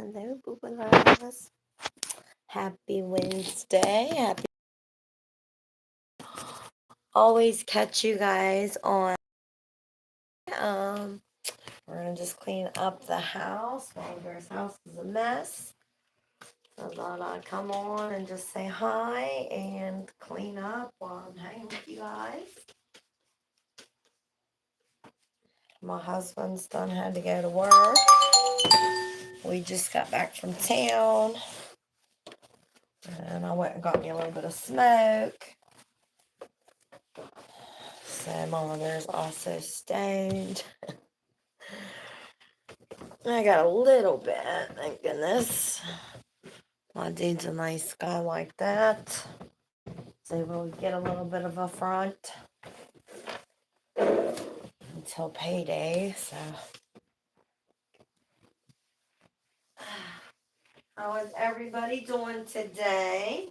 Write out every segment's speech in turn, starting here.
Hello, Boobalas. Happy Wednesday. Happy. Always catch you guys on. We're gonna just clean up the house. Walter's house is a mess. So I thought I'd come on and just say hi and clean up while I'm hanging with you guys. My husband's done had to go to work. We just got back from town. And I went and got me a little bit of smoke. So Mama Bear's also stoned. I got a little bit, thank goodness. My dude's a nice guy like that. So we'll get a little bit of a front until payday. So how is everybody doing today?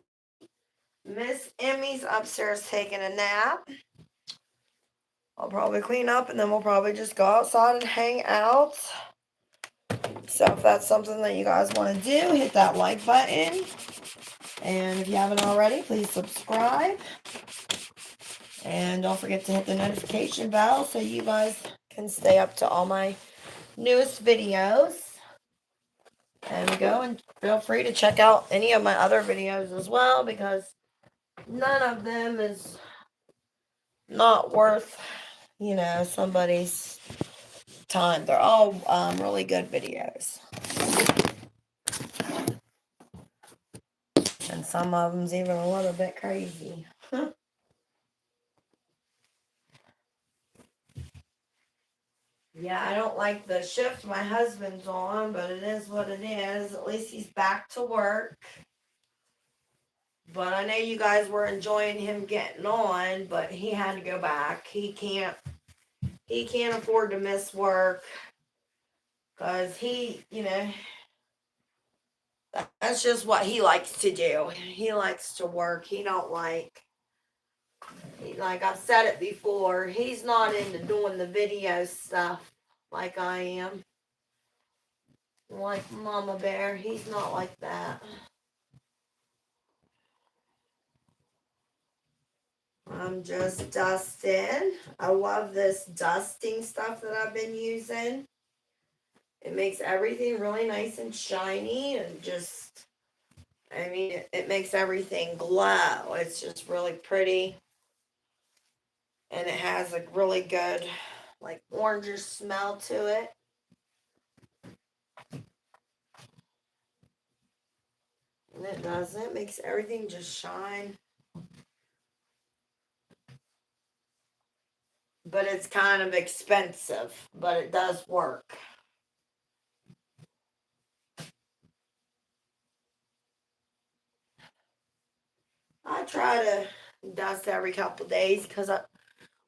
Miss Emmy's upstairs taking a nap. I'll probably clean up and then we'll probably just go outside and hang out. So if that's something that you guys want to do, hit that like button. And if you haven't already, please subscribe. And don't forget to hit the notification bell so you guys can stay up to all my newest videos. And go and feel free to check out any of my other videos as well, because none of them is not worth, somebody's time. They're all really good videos. And some of them's even a little bit crazy. Yeah, I don't like the shift my husband's on, but it is what it is. At least he's back to work. But I know you guys were enjoying him getting on, but he had to go back. He can't afford to miss work, because that's just what he likes to do. He likes to work. Like I've said it before, he's not into doing the video stuff like I am. Like Mama Bear, he's not like that. I'm just dusting. I love this dusting stuff that I've been using. It makes everything really nice and shiny and it makes everything glow. It's just really pretty. And it has a really good, like, orange smell to it. And it does. It makes everything just shine. But it's kind of expensive, but it does work. I try to dust every couple days because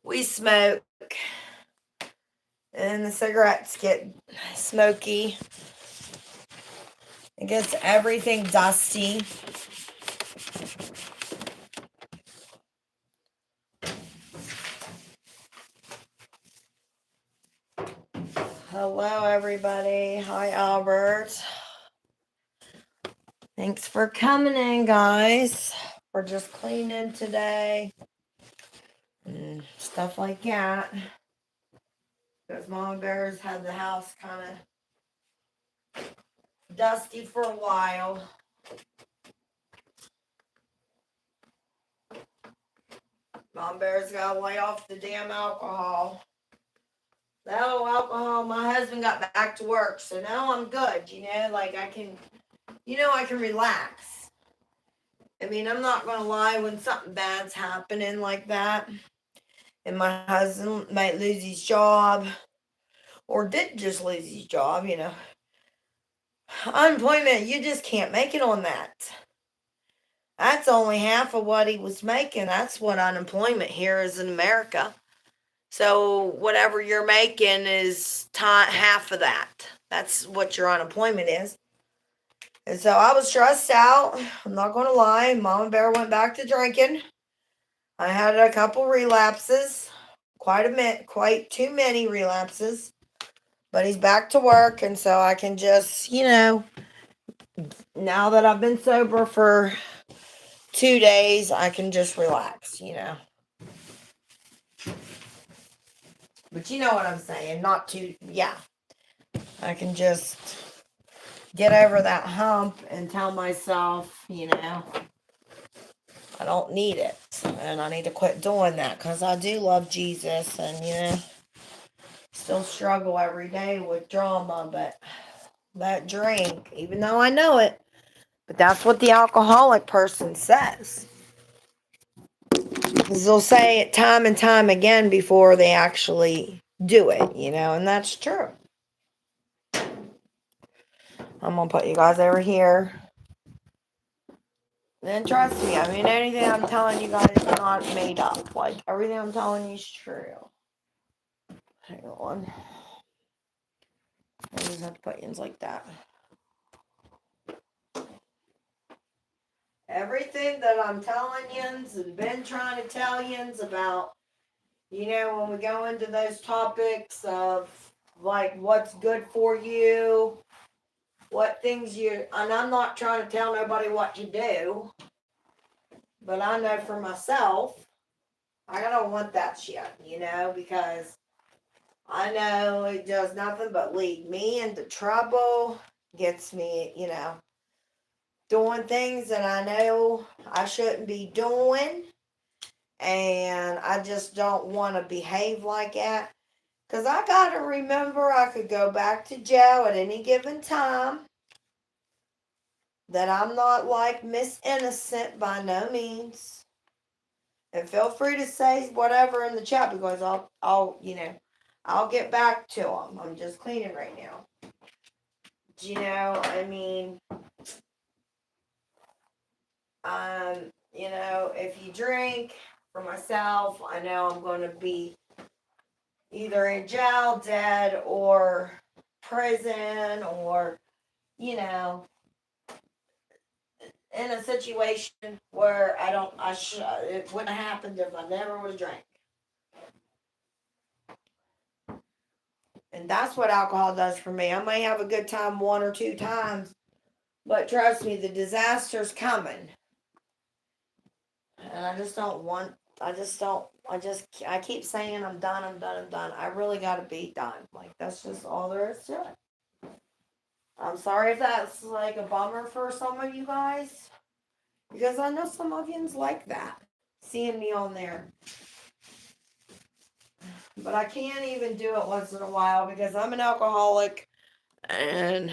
we smoke and the cigarettes get smoky. It gets everything dusty. Hello, everybody. Hi, Albert. Thanks for coming in, guys. We're just cleaning today and stuff like that. Because Mama Bear's had the house kind of dusty for a while. Mama Bear's got to lay off the damn alcohol. That old alcohol, my husband got back to work, so now I'm good, like I can relax. I mean, I'm not going to lie, when something bad's happening like that, and my husband might lose his job, or did just lose his job, unemployment, you just can't make it on that. That's only half of what he was making. That's what unemployment here is in America. So whatever you're making is half of that. That's what your unemployment is. And so I was stressed out. I'm not going to lie. Mama Bear went back to drinking. I had a couple relapses. Quite too many relapses. But he's back to work, and so I can just, now that I've been sober for 2 days, I can just relax, But you know what I'm saying? Not too, yeah. I can just get over that hump and tell myself, I don't need it. And I need to quit doing that because I do love Jesus and, still struggle every day with drama. But that drink, even though I know it, but that's what the alcoholic person says. Because they'll say it time and time again before they actually do it, and that's true. I'm going to put you guys over here. And trust me, I mean, anything I'm telling you guys is not made up. Like, everything I'm telling you is true. Hang on. I just have to put yins like that. Everything that I'm telling yins and been trying to tell yins about, when we go into those topics of, like, what's good for you, what things and I'm not trying to tell nobody what to do, but I know for myself, I don't want that shit, because I know it does nothing but lead me into trouble, gets me, doing things that I know I shouldn't be doing, and I just don't want to behave like that. Because I got to remember I could go back to jail at any given time. That I'm not like Miss Innocent by no means. And feel free to say whatever in the chat because I'll get back to them. I'm just cleaning right now. I mean, if you drink, for myself, I know I'm going to be either in jail, dead, or prison, or, in a situation where it wouldn't have happened if I never would have drank. And that's what alcohol does for me. I may have a good time 1 or 2 times, but trust me, the disaster's coming. And I just don't want, I keep saying I'm done. I really got to be done. Like, that's just all there is to it. I'm sorry if that's like a bummer for some of you guys, because I know some of yous like that, seeing me on there. But I can't even do it once in a while because I'm an alcoholic and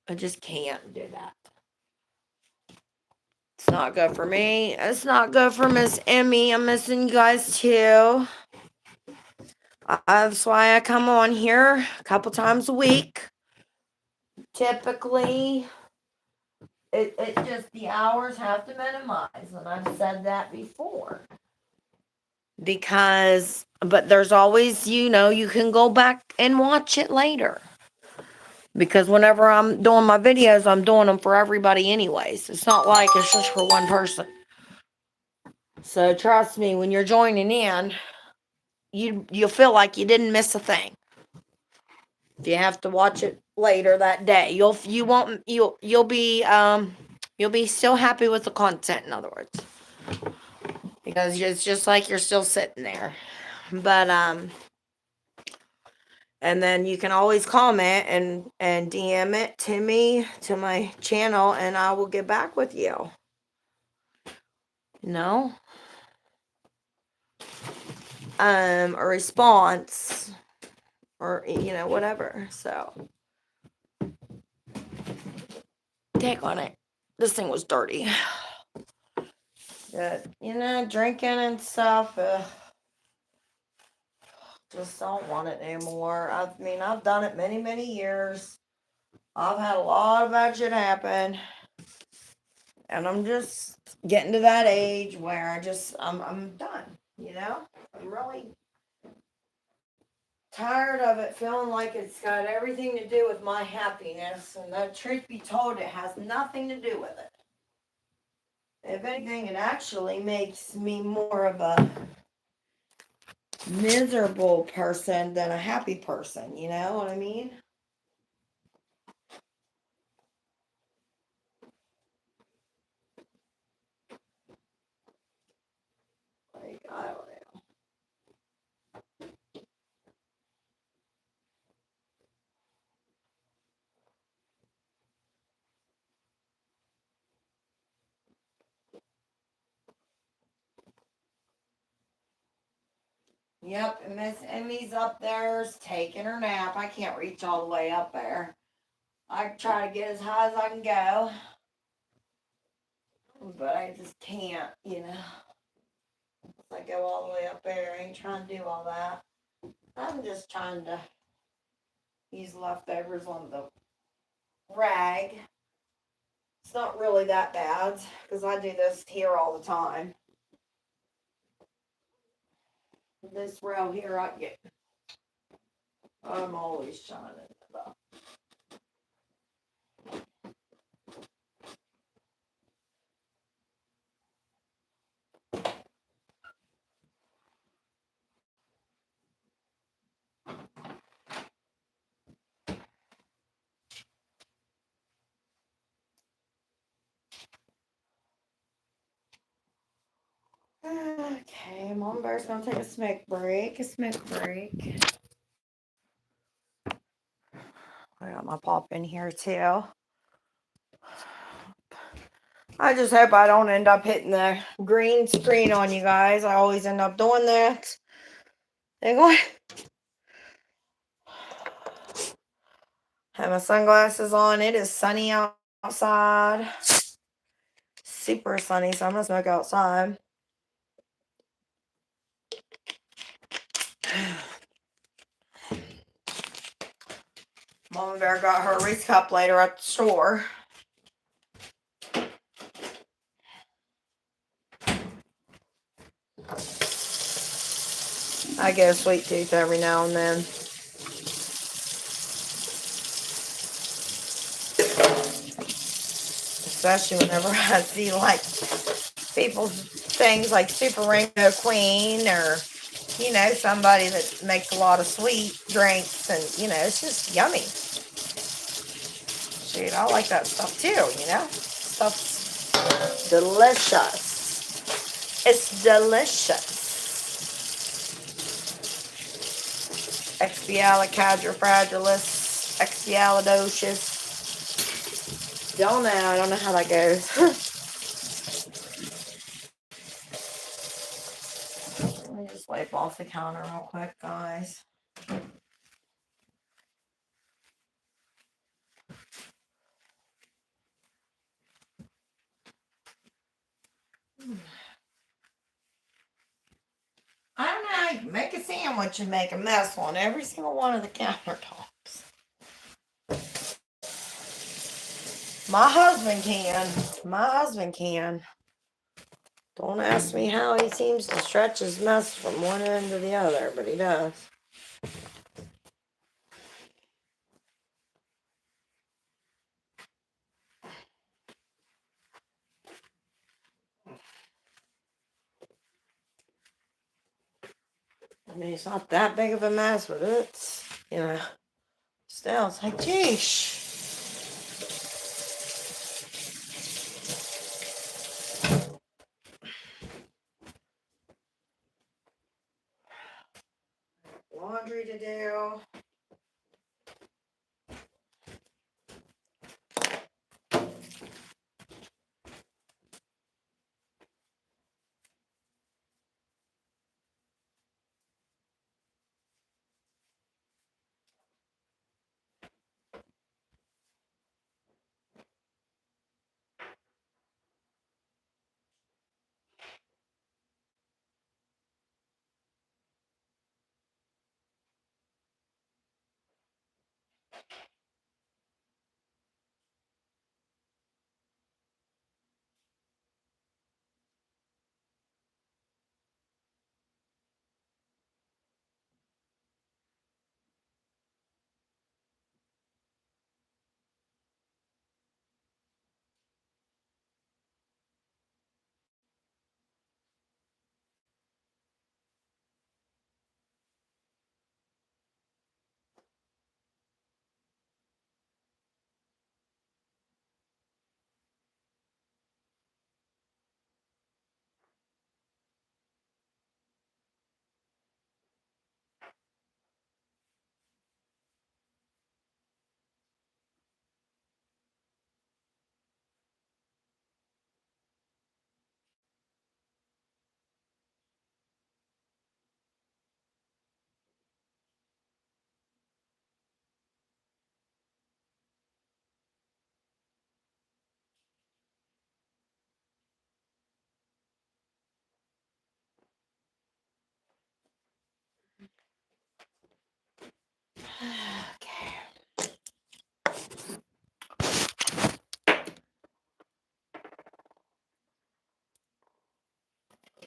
I just can't do that. It's not good for me. It's not good for Miss Emmy. I'm missing you guys too. That's why I come on here a couple times a week. Typically, it just the hours have to minimize, and I've said that before. But there's always, you can go back and watch it later. Because whenever I'm doing my videos, I'm doing them for everybody anyways. It's not like it's just for one person. So trust me, when you're joining in, you'll feel like you didn't miss a thing. If you have to watch it later that day, you'll be still happy with the content, in other words. Because it's just like you're still sitting there. But and then you can always comment and DM it to me, to my channel, and I will get back with you. A response, or whatever. So take on it. This thing was dirty. Drinking and stuff. Just don't want it anymore. I've done it many, many years. I've had a lot of bad shit happen. And I'm just getting to that age where I'm done, I'm really tired of it feeling like it's got everything to do with my happiness. And the truth be told, it has nothing to do with it. If anything, it actually makes me more of a miserable person than a happy person, you know what I mean? Yep, and Miss Emmy's up there's taking her nap. I can't reach all the way up there. I try to get as high as I can go, but I just can't, you know. If I go all the way up there, I ain't trying to do all that. I'm just trying to use leftovers on the rag. It's not really that bad because I do this here all the time. This row here, I'm always shining it up. Okay, Mom Bear's gonna take a smoke break. I got my pop in here too. I just hope I don't end up hitting the green screen on you guys. I always end up doing that. Anyway, have my sunglasses on. It is sunny outside. Super sunny, so I'm gonna smoke outside. Mama Bear got her Reese cup later at the store. I get a sweet tooth every now and then. Especially whenever I see like people's things like Super Rainbow Queen or, you know, somebody that makes a lot of sweet drinks and, you know, it's just yummy. Shoot, I like that stuff too, you know? Stuff's delicious. It's delicious. Expialidocious, expialidocious. Don't know. I don't know how that goes. Let me just wipe off the counter real quick, guys. I don't know. You can make a sandwich and make a mess on every single one of the countertops. My husband can. My husband can. Don't ask me how he seems to stretch his mess from one end to the other, but he does. I mean, it's not that big of a mess, but it's, you know, still, it's like, geesh. Laundry to do.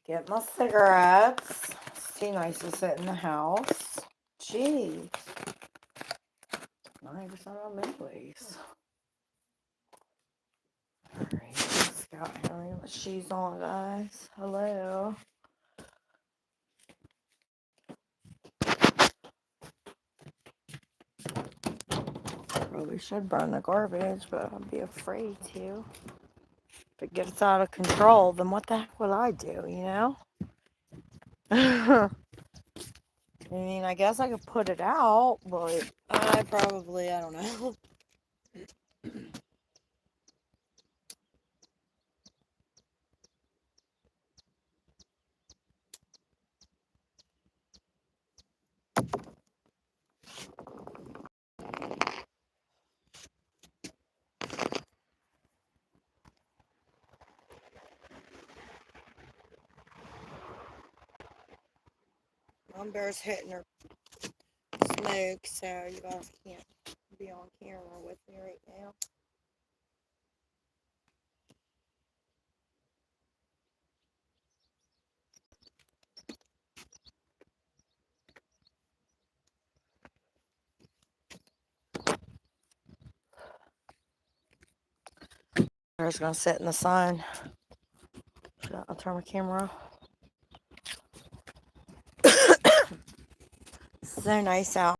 Get my cigarettes. It's too nice to sit in the house. Jeez. 90% of employees. Alright, let's go. Let me get my shoes on, guys. Hello. Probably should burn the garbage, but I'd be afraid to. If it gets out of control, then what the heck will I do, you know? I mean, I guess I could put it out, but I don't know. Mom Bear's hitting her smoke, so you guys can't be on camera with me right now. I'm just gonna sit in the sun. I'll turn my camera off. So nice out.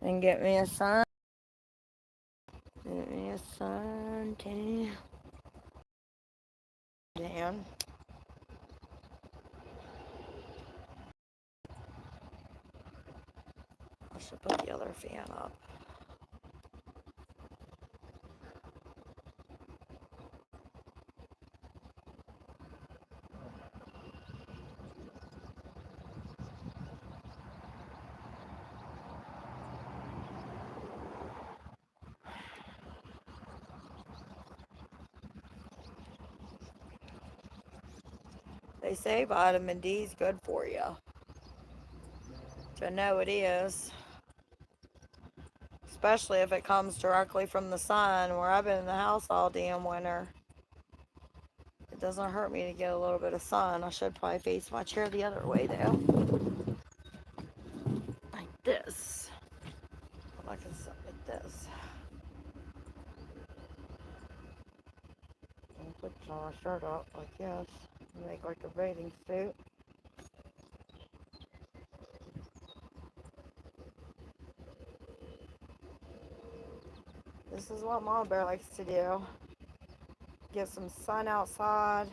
And get me a sun. Get me a sun tan. Dan. I should put the other fan up. They say vitamin D is good for you. I know it is. Especially if it comes directly from the sun, where I've been in the house all damn winter. It doesn't hurt me to get a little bit of sun. I should probably face my chair the other way though. Like this. I can sit like this. And put my shirt up like this. Make like a bathing suit. This is what Mama Bear likes to do. Get some sun outside.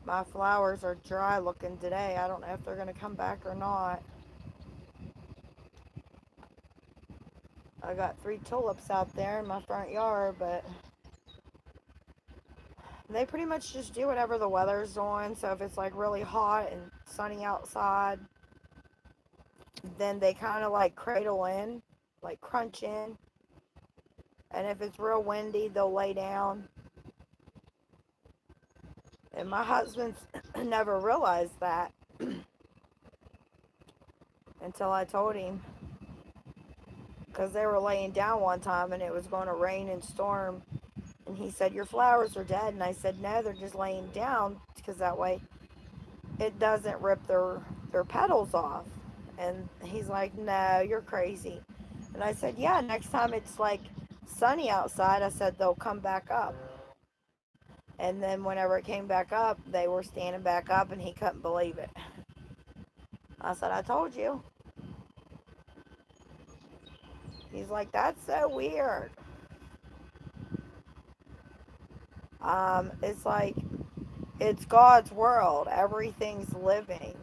My flowers are dry looking today. I don't know if they're going to come back or not. I got 3 tulips out there in my front yard, but they pretty much just do whatever the weather's doing. So if it's like really hot and sunny outside, then they kind of like cradle in, like crunch in. And if it's real windy, they'll lay down. And my husband's never realized that until I told him. Because they were laying down one time and it was going to rain and storm. And he said, your flowers are dead. And I said, no, they're just laying down because that way it doesn't rip their petals off. And he's like, no, you're crazy. And I said, yeah, next time it's like sunny outside, I said, they'll come back up. And then whenever it came back up, they were standing back up and he couldn't believe it. I said, I told you. He's like, that's so weird. It's like, it's God's world. Everything's living.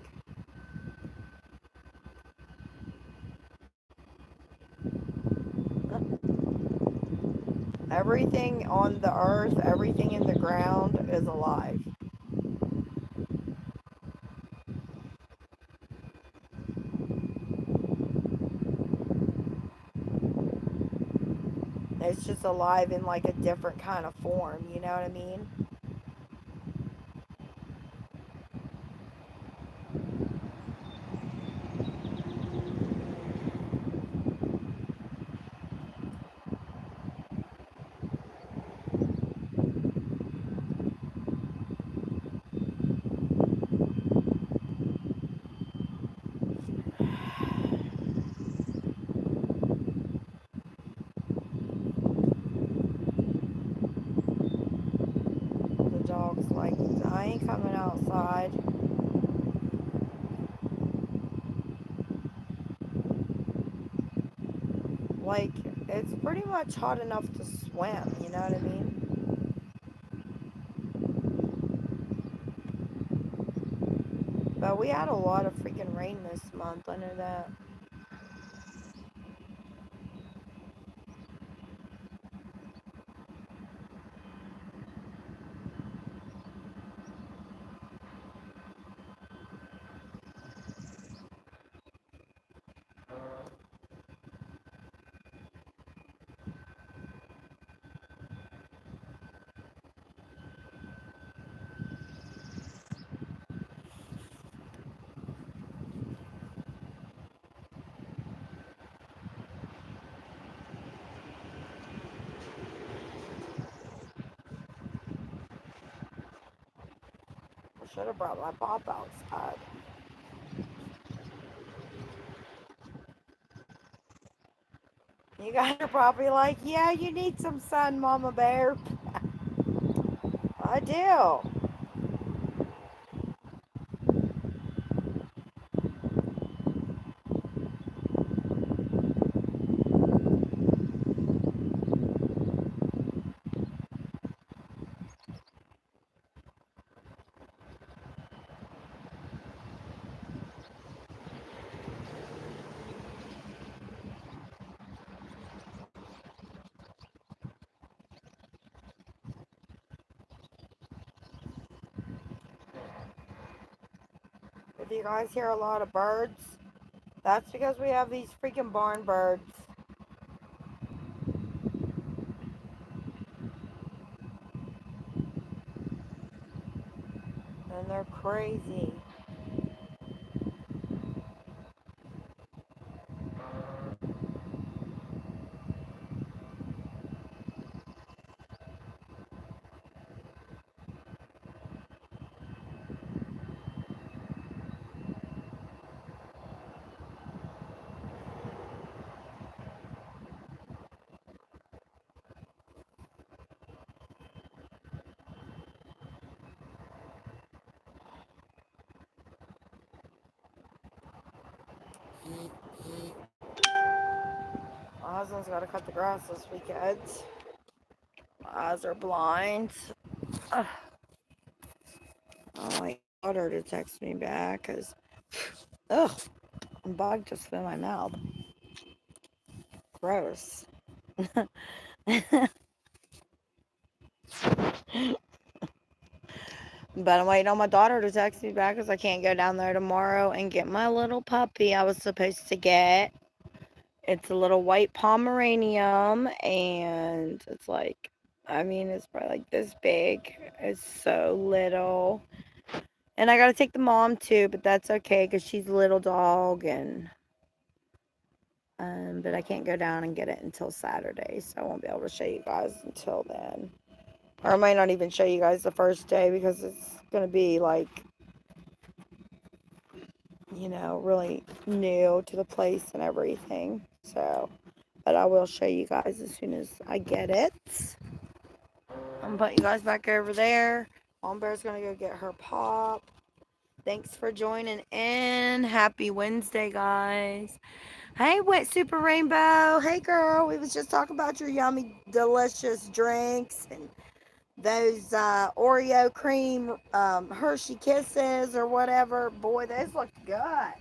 Everything on the earth, everything in the ground is alive. It's just alive in like a different kind of form, you know what I mean? Like, it's pretty much hot enough to swim, you know what I mean? But we had a lot of freaking rain this month, I know that. I should have brought my pop outside. You guys are probably like, yeah, you need some sun, Mama Bear. I do. If you guys hear a lot of birds, that's because we have these freaking barn birds. And they're crazy. My husband's got to cut the grass this weekend. My eyes are blind. Ugh. I want my daughter to text me back because, ugh, a bug just flew in my mouth. Gross. But I'm waiting on my daughter to text me back because I can't go down there tomorrow and get my little puppy I was supposed to get. It's a little white Pomeranian, and it's like, I mean, it's probably like this big. It's so little. And I gotta take the mom too, but that's okay because she's a little dog, and but I can't go down and get it until Saturday, so I won't be able to show you guys until then. Or I might not even show you guys the first day because it's gonna be like, really new to the place and everything. So, but I will show you guys as soon as I get it. I'm putting you guys back over there. Mom Bear's gonna go get her pop. Thanks for joining in. Happy Wednesday, guys. Hey, Wet Super Rainbow. Hey, girl. We was just talking about your yummy, delicious drinks and those Oreo cream Hershey Kisses or whatever. Boy, those look good.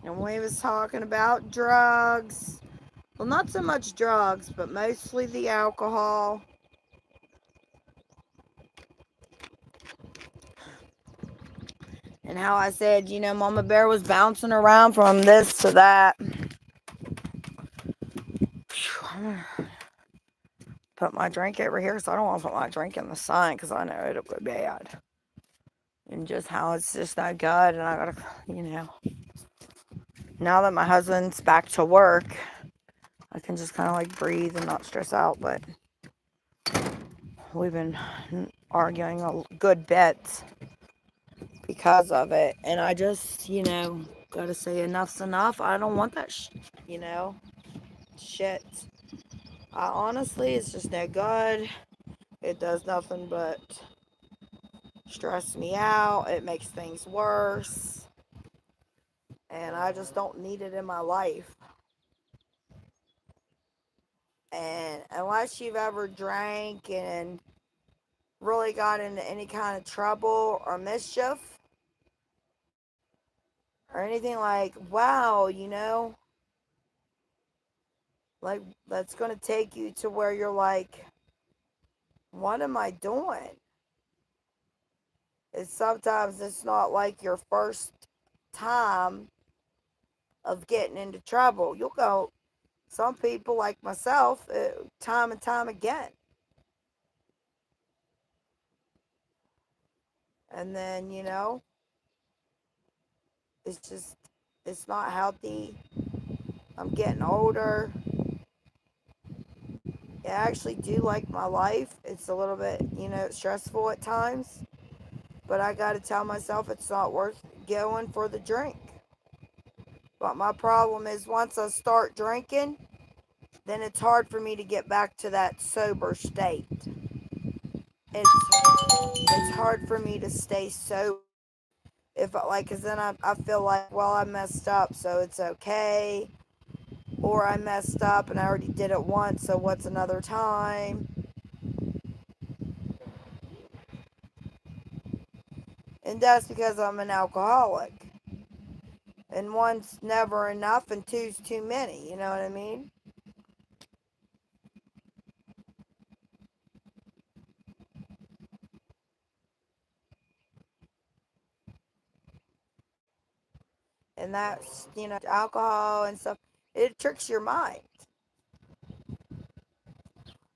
And we was talking about drugs. Well, not so much drugs, but mostly the alcohol. And how I said, Mama Bear was bouncing around from this to that. Put my drink over here, so I don't want to put my drink in the sun because I know it'll go bad. And just how it's just not good. And I gotta, now that my husband's back to work, I can just kind of like breathe and not stress out. But we've been arguing a good bit. because of it. And I just, gotta say enough's enough. I don't want that, you know, shit. I honestly, it's just no good. It does nothing but stress me out. It makes things worse. And I just don't need it in my life. And unless you've ever drank and really got into any kind of trouble or mischief or anything like, wow, like that's going to take you to where you're like, what am I doing? Sometimes it's not like your first time of getting into trouble. You'll go, some people like myself, time and time again. And then, it's just, it's not healthy. I'm getting older. I actually do like my life. It's a little bit, stressful at times. But I got to tell myself it's not worth going for the drink. But my problem is once I start drinking, then it's hard for me to get back to that sober state. It's hard for me to stay sober. If like, cause then I feel like, well, I messed up, so it's okay. Or I messed up and I already did it once, so what's another time? And that's because I'm an alcoholic. And one's never enough and two's too many, you know what I mean? And that's, alcohol and stuff, it tricks your mind.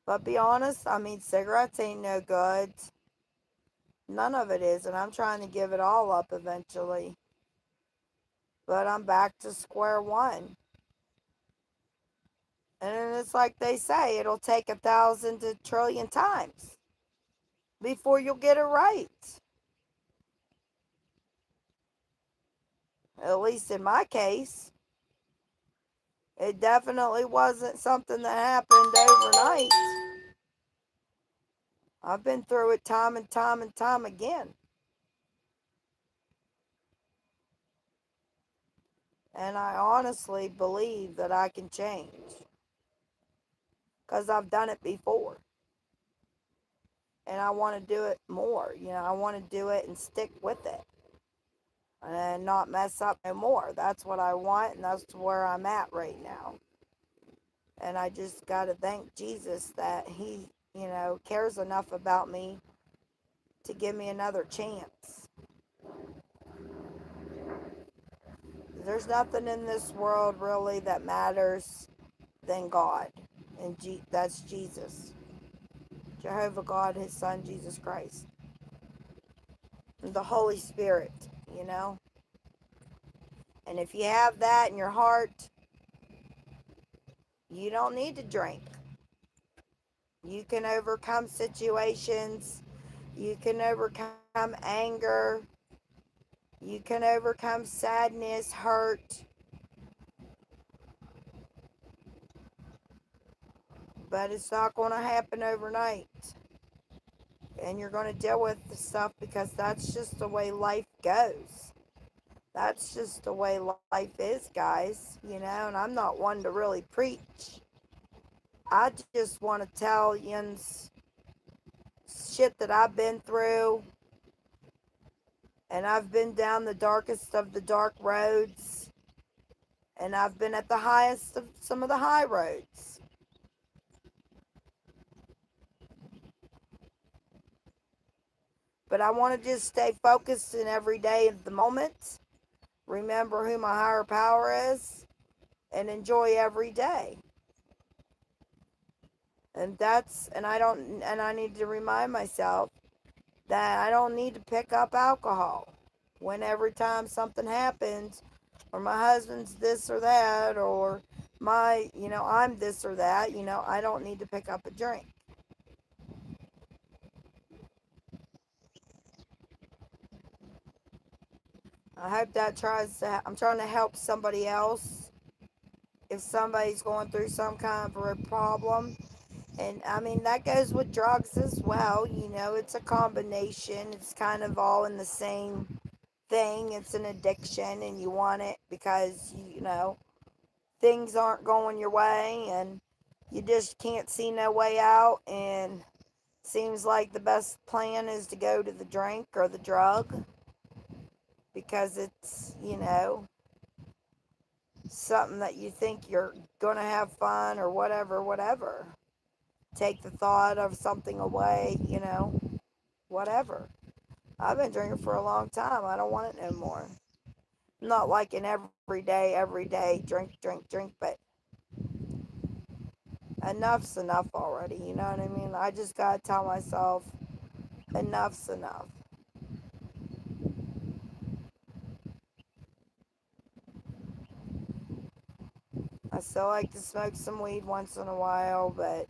But be honest, I mean, cigarettes ain't no good. None of it is, and I'm trying to give it all up eventually. But I'm back to square one. And it's like they say, it'll take 1,000 to trillion times before you'll get it right. At least in my case, it definitely wasn't something that happened overnight. I've been through it time and time and time again. And I honestly believe that I can change because I've done it before. And I want to do it more. I want to do it and stick with it and not mess up no more. That's what I want, and that's where I'm at right now. And I just got to thank Jesus that He, cares enough about me to give me another chance. There's nothing in this world really that matters than God, and that's Jesus. Jehovah God, His Son, Jesus Christ. And the Holy Spirit, you know? And if you have that in your heart, you don't need to drink. You can overcome situations. You can overcome anger. You can overcome sadness, hurt. But it's not going to happen overnight. And you're going to deal with the stuff because that's just the way life goes. That's just the way life is, guys. And I'm not one to really preach. I just want to tell you shit that I've been through. And I've been down the darkest of the dark roads. And I've been at the highest of some of the high roads. But I want to just stay focused in every day of the moment. Remember who my higher power is. And enjoy every day. And I need to remind myself that I don't need to pick up alcohol when every time something happens, or my husband's this or that, or I'm this or that, I don't need to pick up a drink. I hope that tries to. I'm trying to help somebody else if somebody's going through some kind of a problem. And I mean, that goes with drugs as well. You know, it's a combination, it's kind of all in the same thing. It's an addiction, and you want it because, you know, things aren't going your way and you just can't see no way out. And seems like the best plan is to go to the drink or the drug because it's, you know, something that you think you're going to have fun or whatever, whatever. Take the thought of something away, you know, whatever. I've been drinking for a long time. I don't want it no more. Not like an every day, drink, drink, drink, but enough's enough already. You know what I mean? I just gotta tell myself, enough's enough. I still like to smoke some weed once in a while, but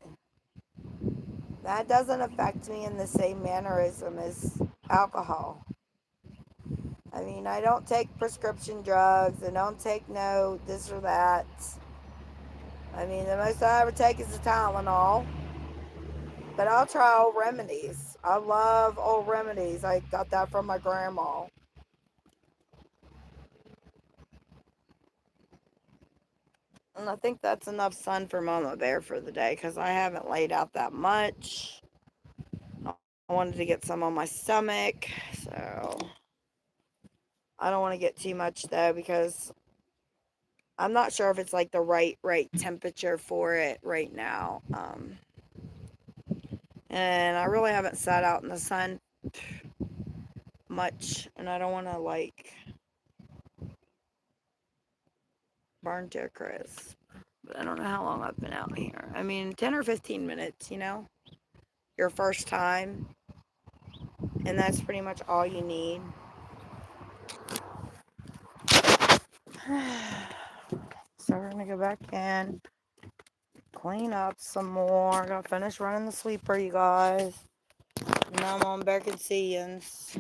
that doesn't affect me in the same mannerism as alcohol. I mean, I don't take prescription drugs. I don't take no this or that. I mean, the most I ever take is a Tylenol. But I'll try old remedies. I love old remedies. I got that from my grandma. And I think that's enough sun for Mama Bear for the day because I haven't laid out that much. I wanted to get some on my stomach. So I don't want to get too much though because I'm not sure if it's like the right temperature for it right now. And I really haven't sat out in the sun much, and I don't want to like burn to a crisp. But I don't know how long I've been out here. I mean, 10 or 15 minutes, you know, your first time, and that's pretty much all you need. So we're gonna go back in, clean up some more. Gotta finish running the sweeper, you guys. Now I'm on Bear Seeins.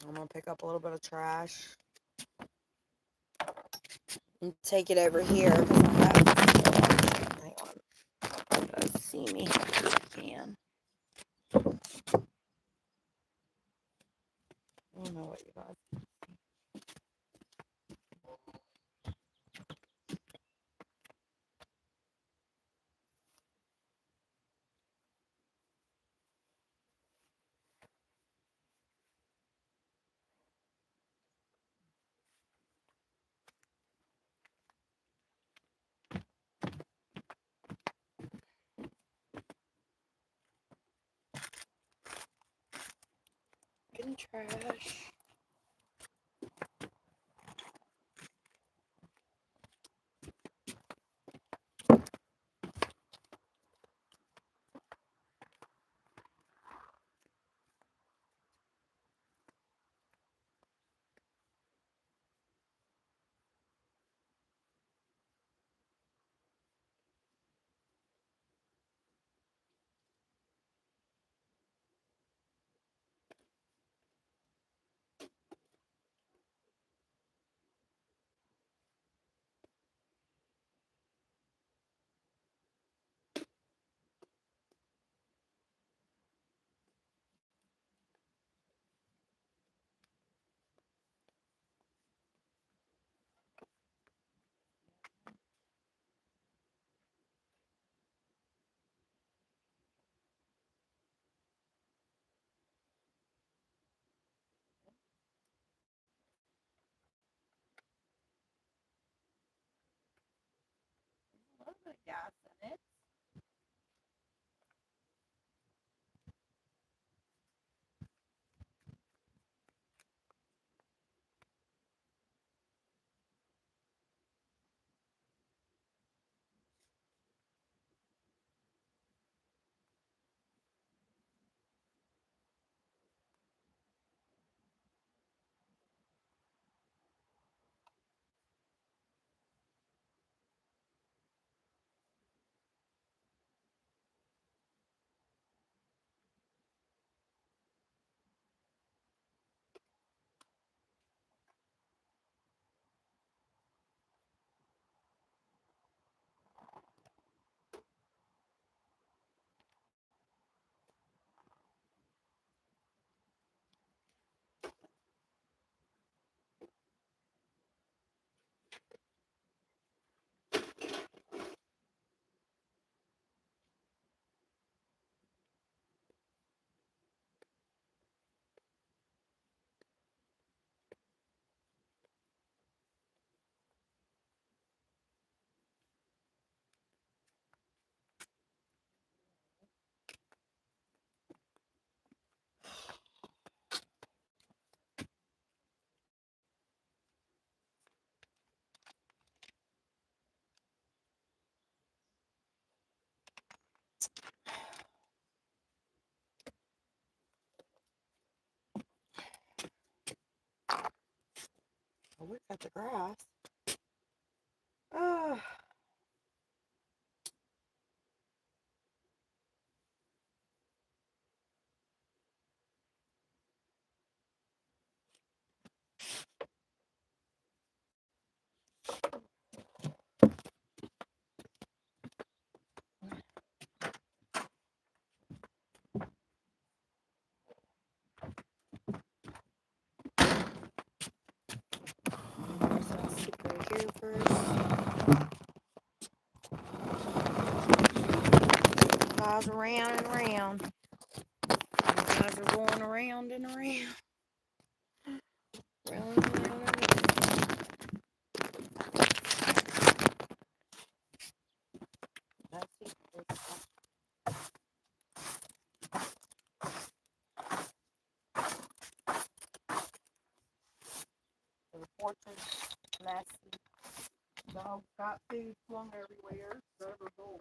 I'm gonna pick up a little bit of trash and take it over here because I have. Hang on, you guys see me if you can. I don't know what you guys getting trash. A little bit of gas in it. we got the grass. Oh. Stick right here first. Guys around and around. You guys are going around and around. Round and around and around. That's it. The porch is messy. Dog got food flung everywhere. Server bowl.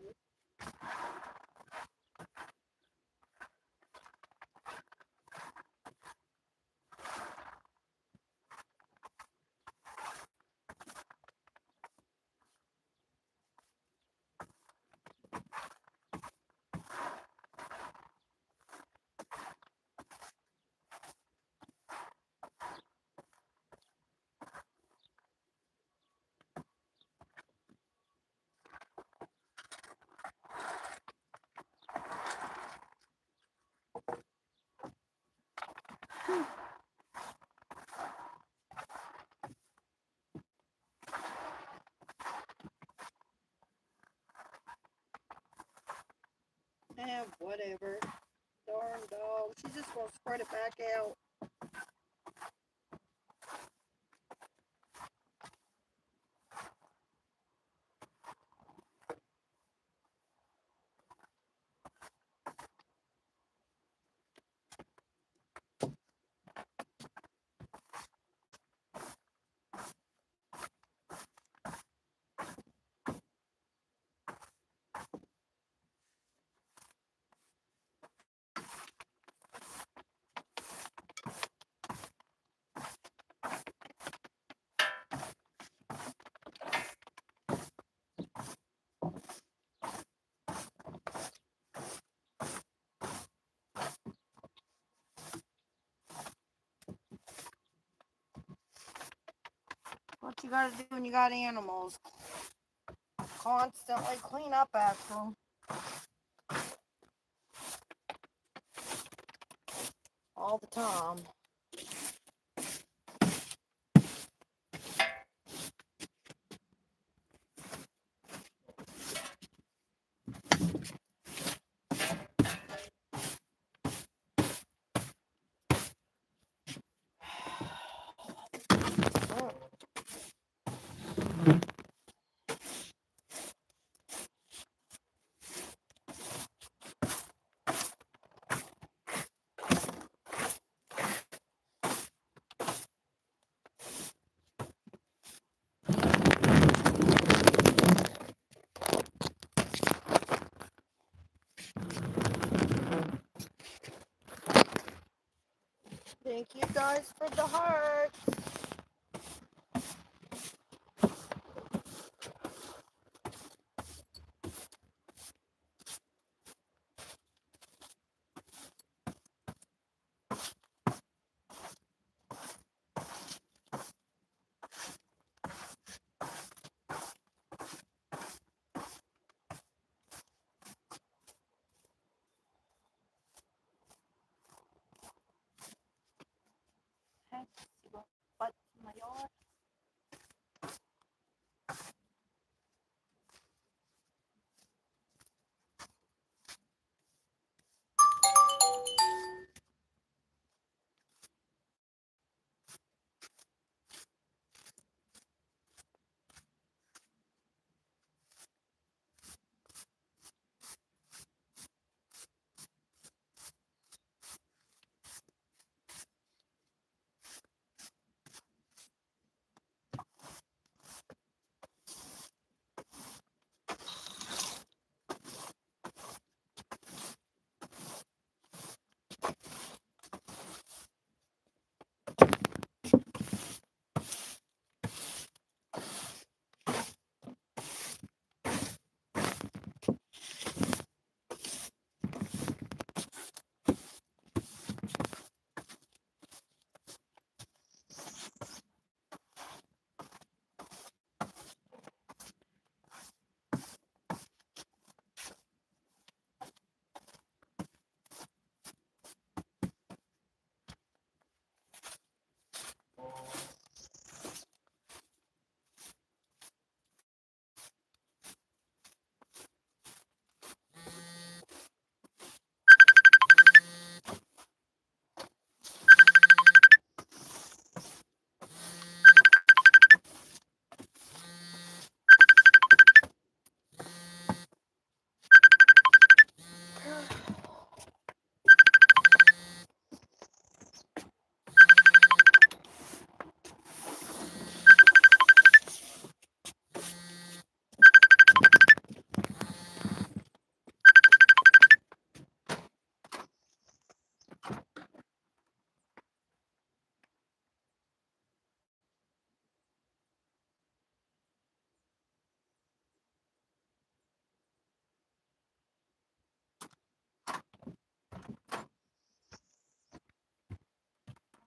Whatever. Darn dog. She's just gonna spread it back out. What you gotta do when you got animals? Constantly clean up after them. All the time. Thank you guys for the hearts.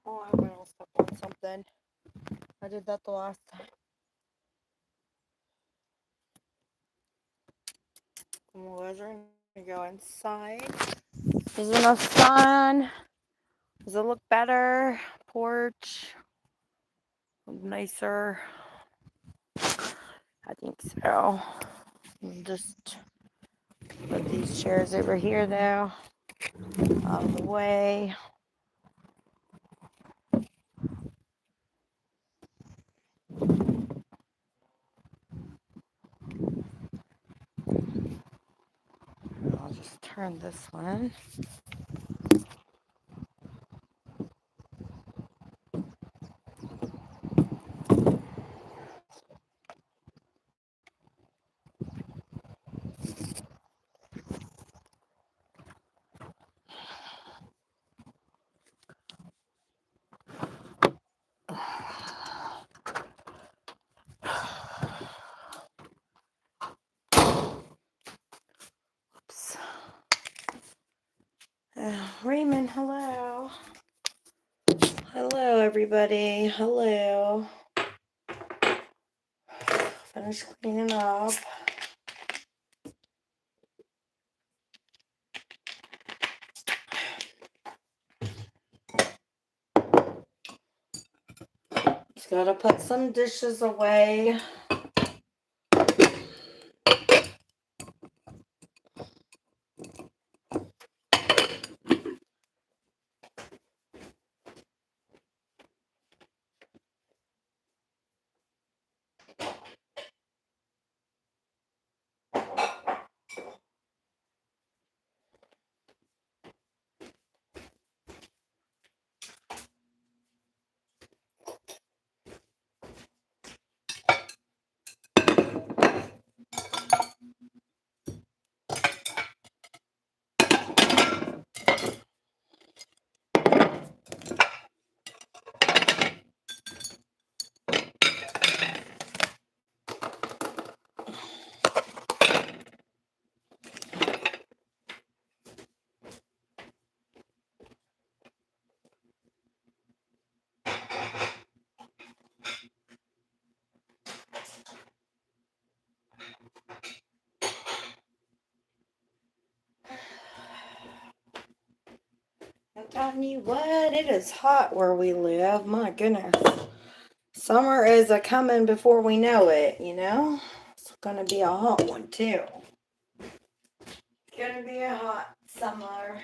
Oh, I hope I don't step on something. I did that the last time. We're gonna go inside. There's enough sun. Does it look better? Porch. Nicer. I think so. Just put these chairs over here though. Out of the way. I'll just turn this one. Oops. Raymond, hello. Hello, everybody. Hello. Finish cleaning up. Just gotta put some dishes away. I'm telling you what, it is hot where we live. My goodness. Summer is a coming before we know it, you know? It's gonna be a hot one too. It's gonna be a hot summer.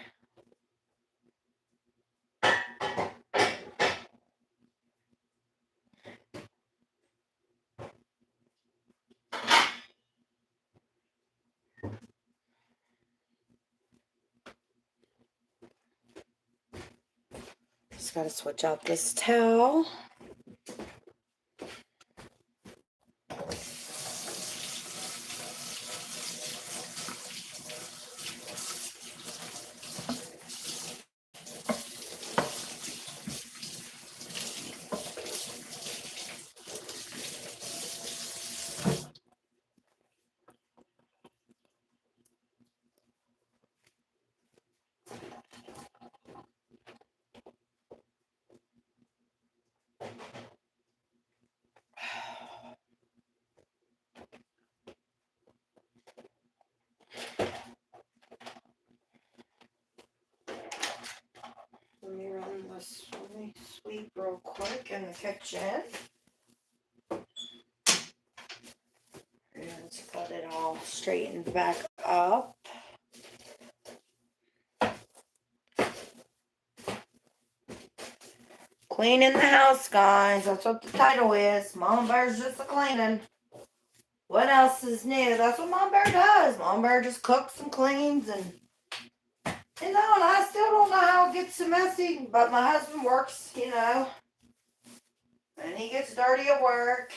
Just gotta switch out this towel. Let me run this, let me sweep real quick in the kitchen. And got it all straightened back up. Cleaning the house, guys. That's what the title is. Mama Bear's just a cleaning. What else is new? That's what Mama Bear does. Mama Bear just cooks and cleans and you know, and I still don't know how it gets so messy, but my husband works, you know, and he gets dirty at work.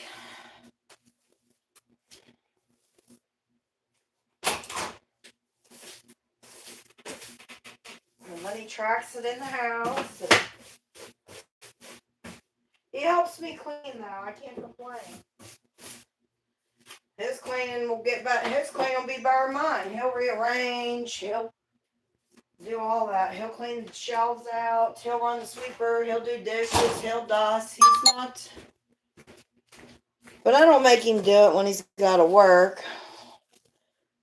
And then he tracks it in the house. And he helps me clean though. I can't complain. His cleaning will get better. His cleaning will be better than mine. He'll rearrange. He'll do all that. He'll clean the shelves out. He'll run the sweeper. He'll do dishes. He'll dust. He's not. But I don't make him do it when he's got to work.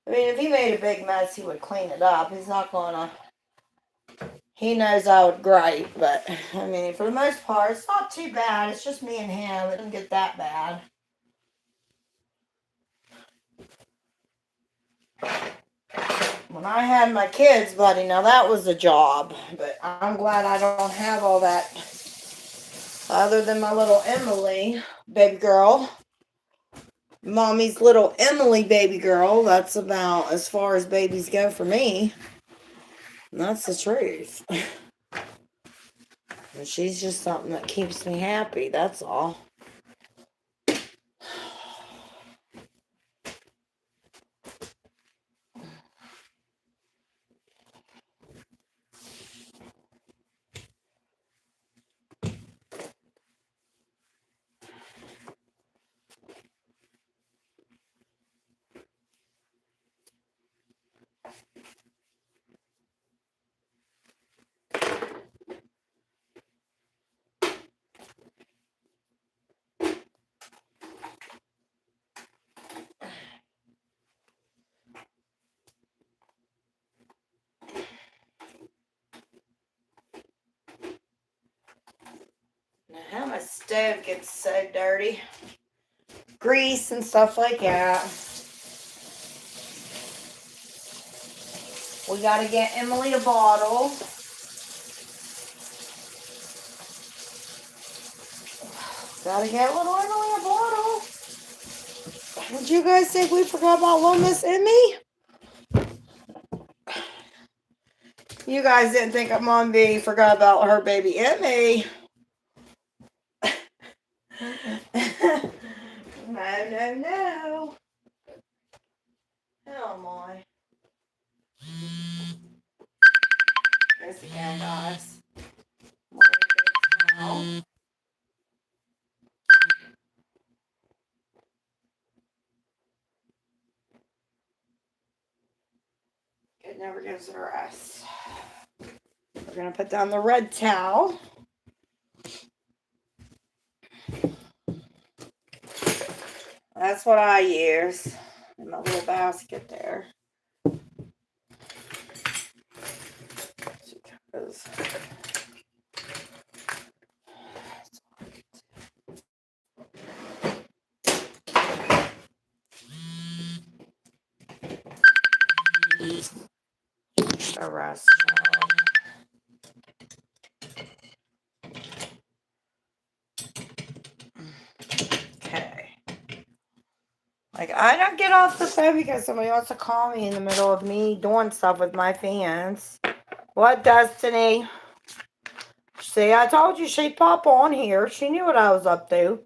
I mean, if he made a big mess, he would clean it up. He's not gonna. He knows I would gripe, but I mean, for the most part, it's not too bad. It's just me and him. It doesn't get that bad. When I had my kids, buddy, now that was a job. But I'm glad I don't have all that. Other than my little Emily, baby girl. Mommy's little Emily, baby girl. That's about as far as babies go for me. And that's the truth. And she's just something that keeps me happy. That's all. Now, how my stove gets so dirty. Grease and stuff like that. We gotta get Emily a bottle. Gotta get little Emily a bottle. Did you guys think we forgot about little Miss Emmy? You guys didn't think Mom B forgot about her baby Emmy. No. Oh my. There's again, guys. It never gives it a rest. We're gonna put down the red towel. That's what I use in my little basket there. Because the rest. Okay. Like, I don't get off the phone because somebody wants to call me in the middle of me doing stuff with my fans. What, Destiny? See, I told you she'd pop on here. She knew what I was up to.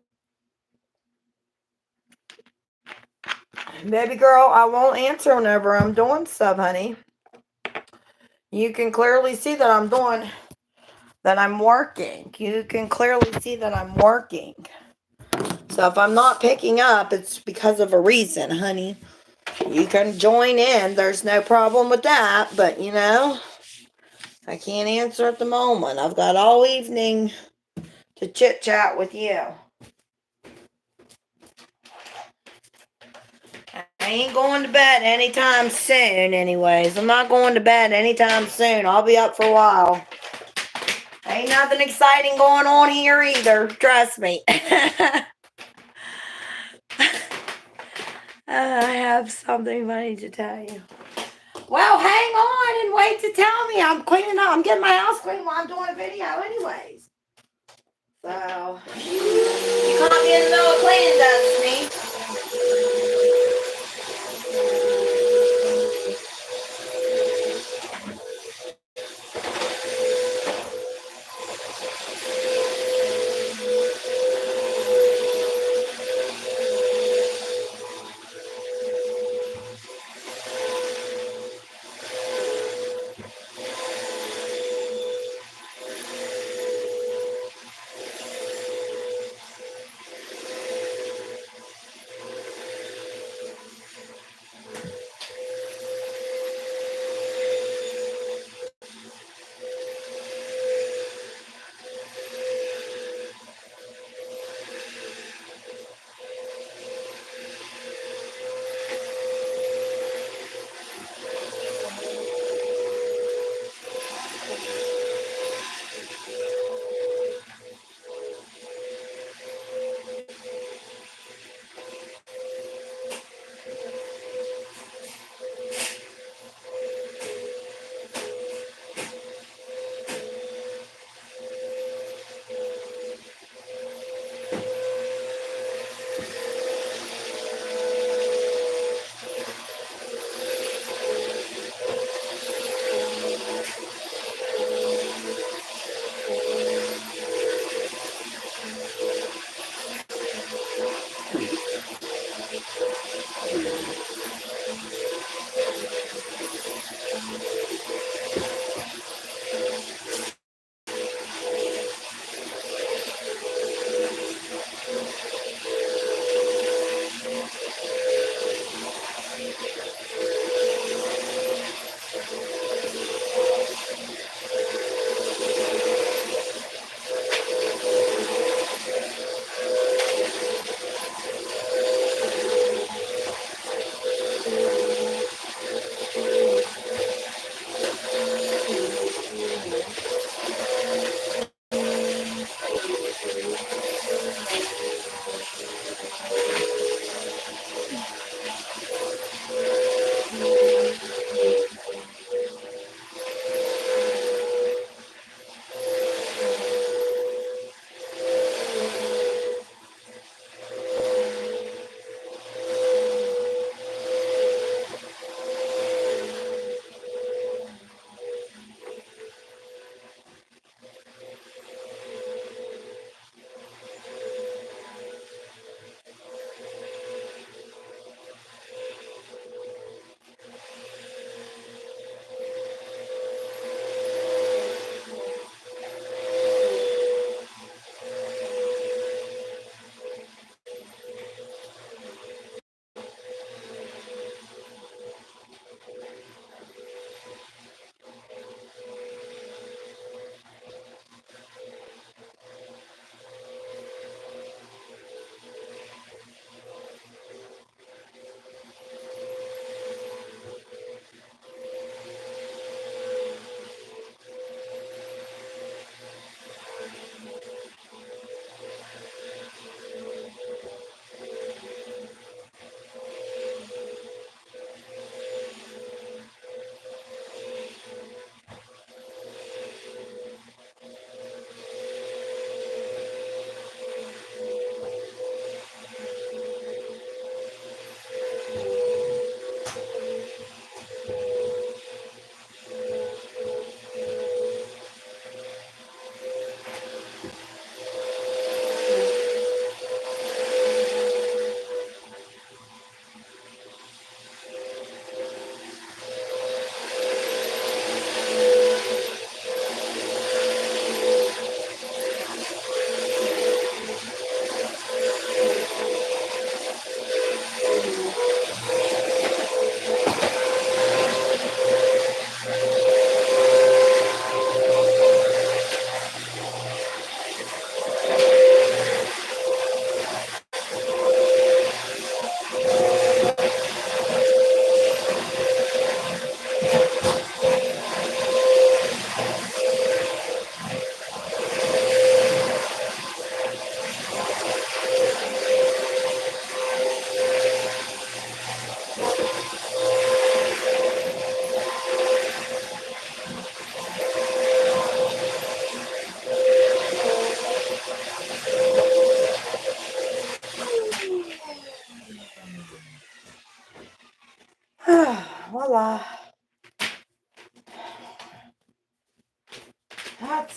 Baby girl, I won't answer whenever I'm doing stuff, honey. You can clearly see that I'm working. You can clearly see that I'm working. So if I'm not picking up, it's because of a reason, honey. You can join in. There's no problem with that. But, I can't answer at the moment. I've got all evening to chit-chat with you. I ain't going to bed anytime soon anyways. I'm not going to bed anytime soon. I'll be up for a while. Ain't nothing exciting going on here either. Trust me. I have something funny to tell you. Well, hang on and wait to tell me. I'm cleaning up. I'm getting my house clean while I'm doing a video anyways. So, you caught me in the middle of cleaning, Destiny.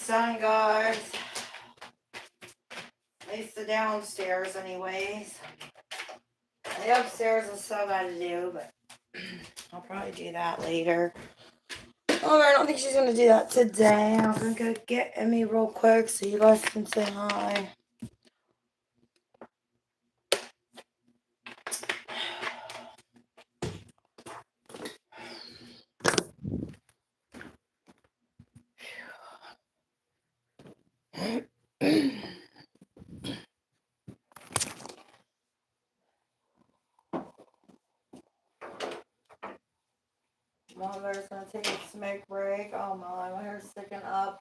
done, guys. At least the downstairs, anyways. The upstairs is still got to do, but I'll probably do that later. Oh, I don't think she's going to do that today. I'm going to go get Emmy real quick so you guys can say hi. Mother's going to take a smoke break. Oh my hair's sticking up.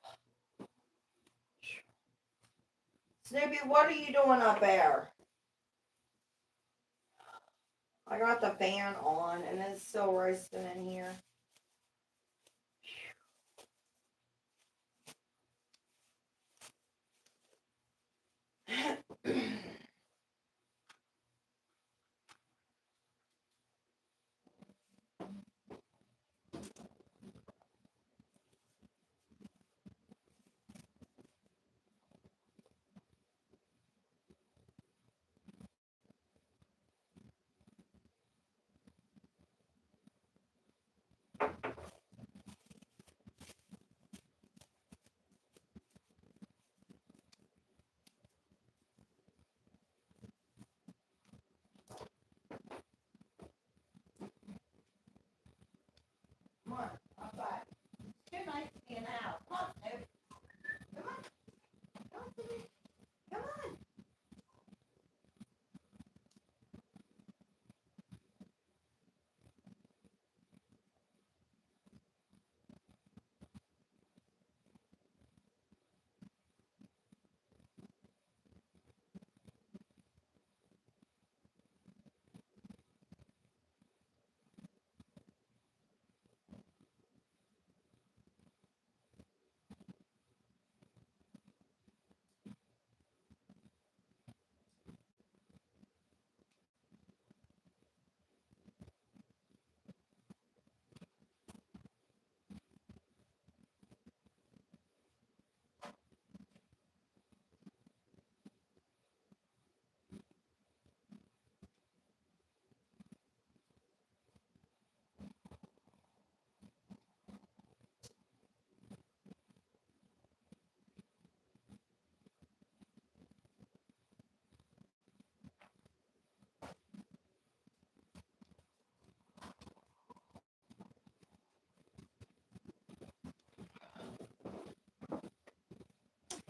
Snoopy, what are you doing up there? I got the fan on and it's still roasting in here. Come on, I'm back. It's too nice being out. Come on, Snoopy. Come on. Come on, Snoopy. Come on.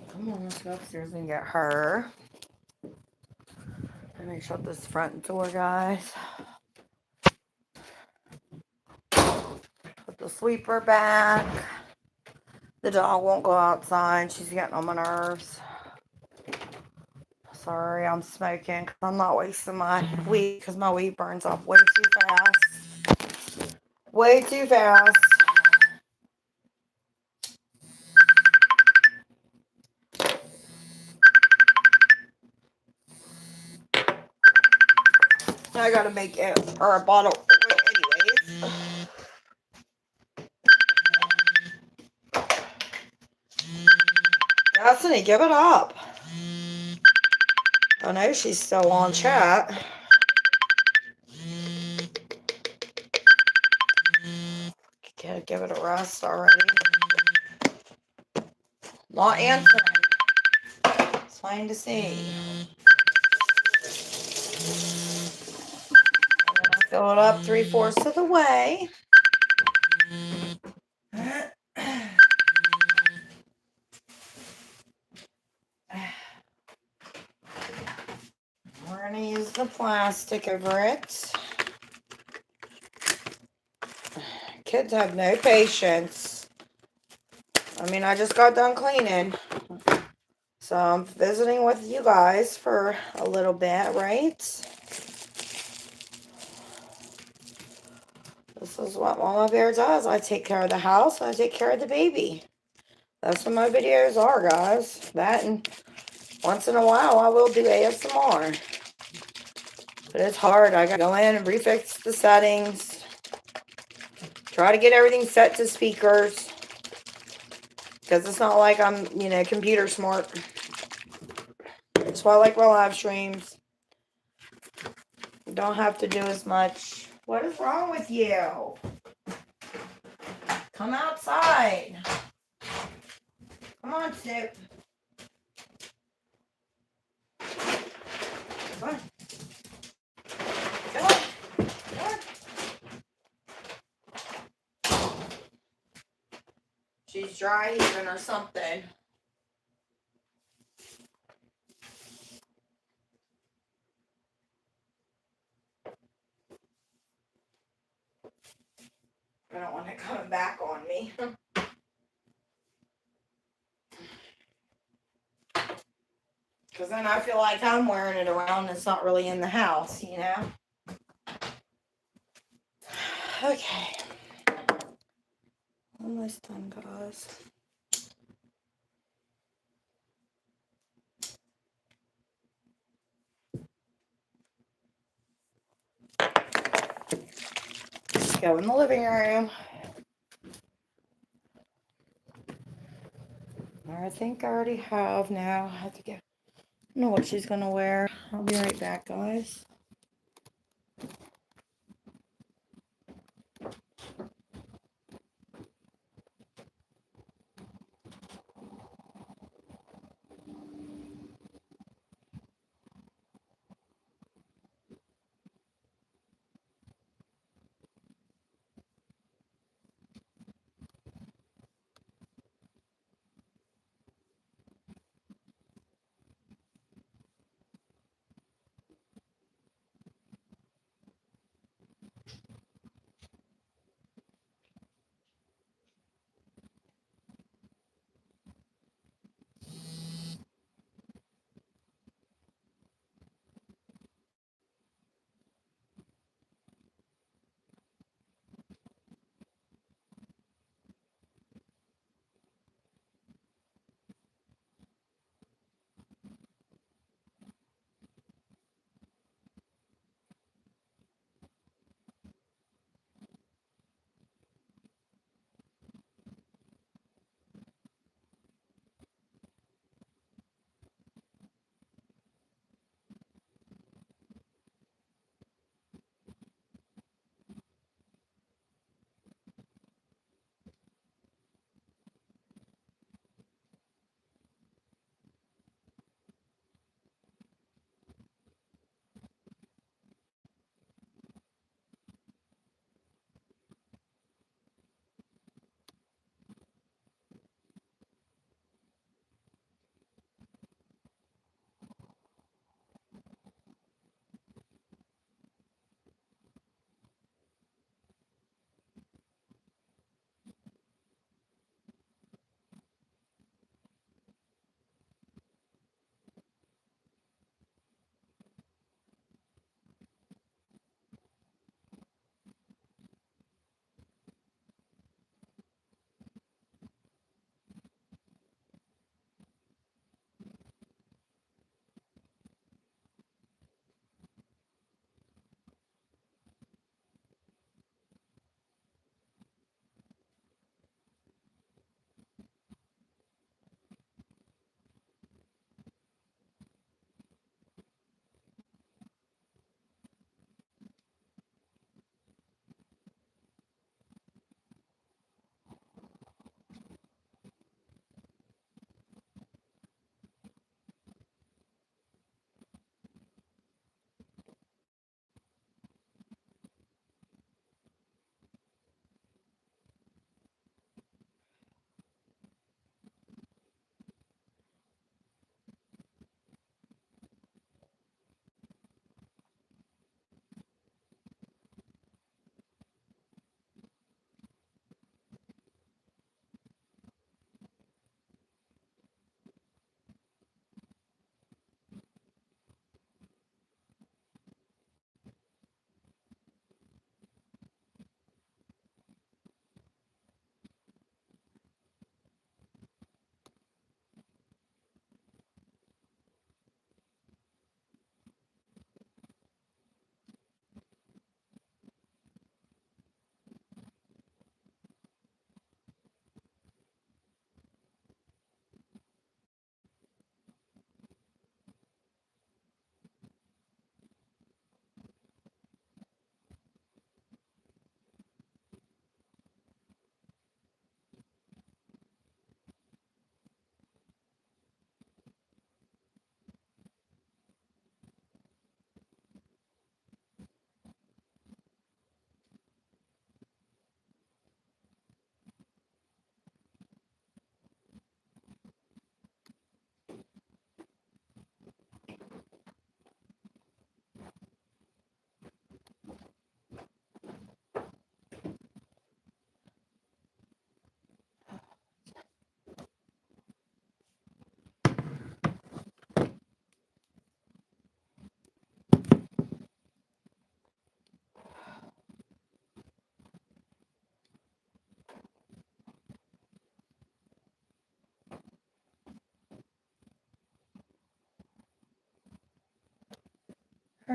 Come on, let's go upstairs and get her. Let me shut this front door, guys. Put the sweeper back. The dog won't go outside. She's getting on my nerves. Sorry, I'm smoking because I'm not wasting my weed because my weed burns off way too fast. Way too fast. I gotta make it, or a bottle, anyways. Destiny, give it up. I know she's still on chat. Gotta give it a rest already. Not answering. It's fine to see. Fill it up 3/4 of the way. We're gonna use the plastic over it. Kids have no patience. I mean, I just got done cleaning. So I'm visiting with you guys for a little bit, right? This is what Mama Bear does. I take care of the house. I take care of the baby. That's what my videos are, guys. That, and once in a while I will do ASMR. But it's hard. I gotta go in and refix the settings. Try to get everything set to speakers. Because it's not like I'm, computer smart. That's why I like my live streams. Don't have to do as much. What is wrong with you? Come outside. Come on, Sip. Come on. Come on. Come on. She's dry heaving or something. I don't want it coming back on me. Because then I feel like I'm wearing it around and it's not really in the house, Okay. Almost done, guys. Let's go in the living room. I think I already have now. I have to get. I don't know what she's going to wear. I'll be right back, guys.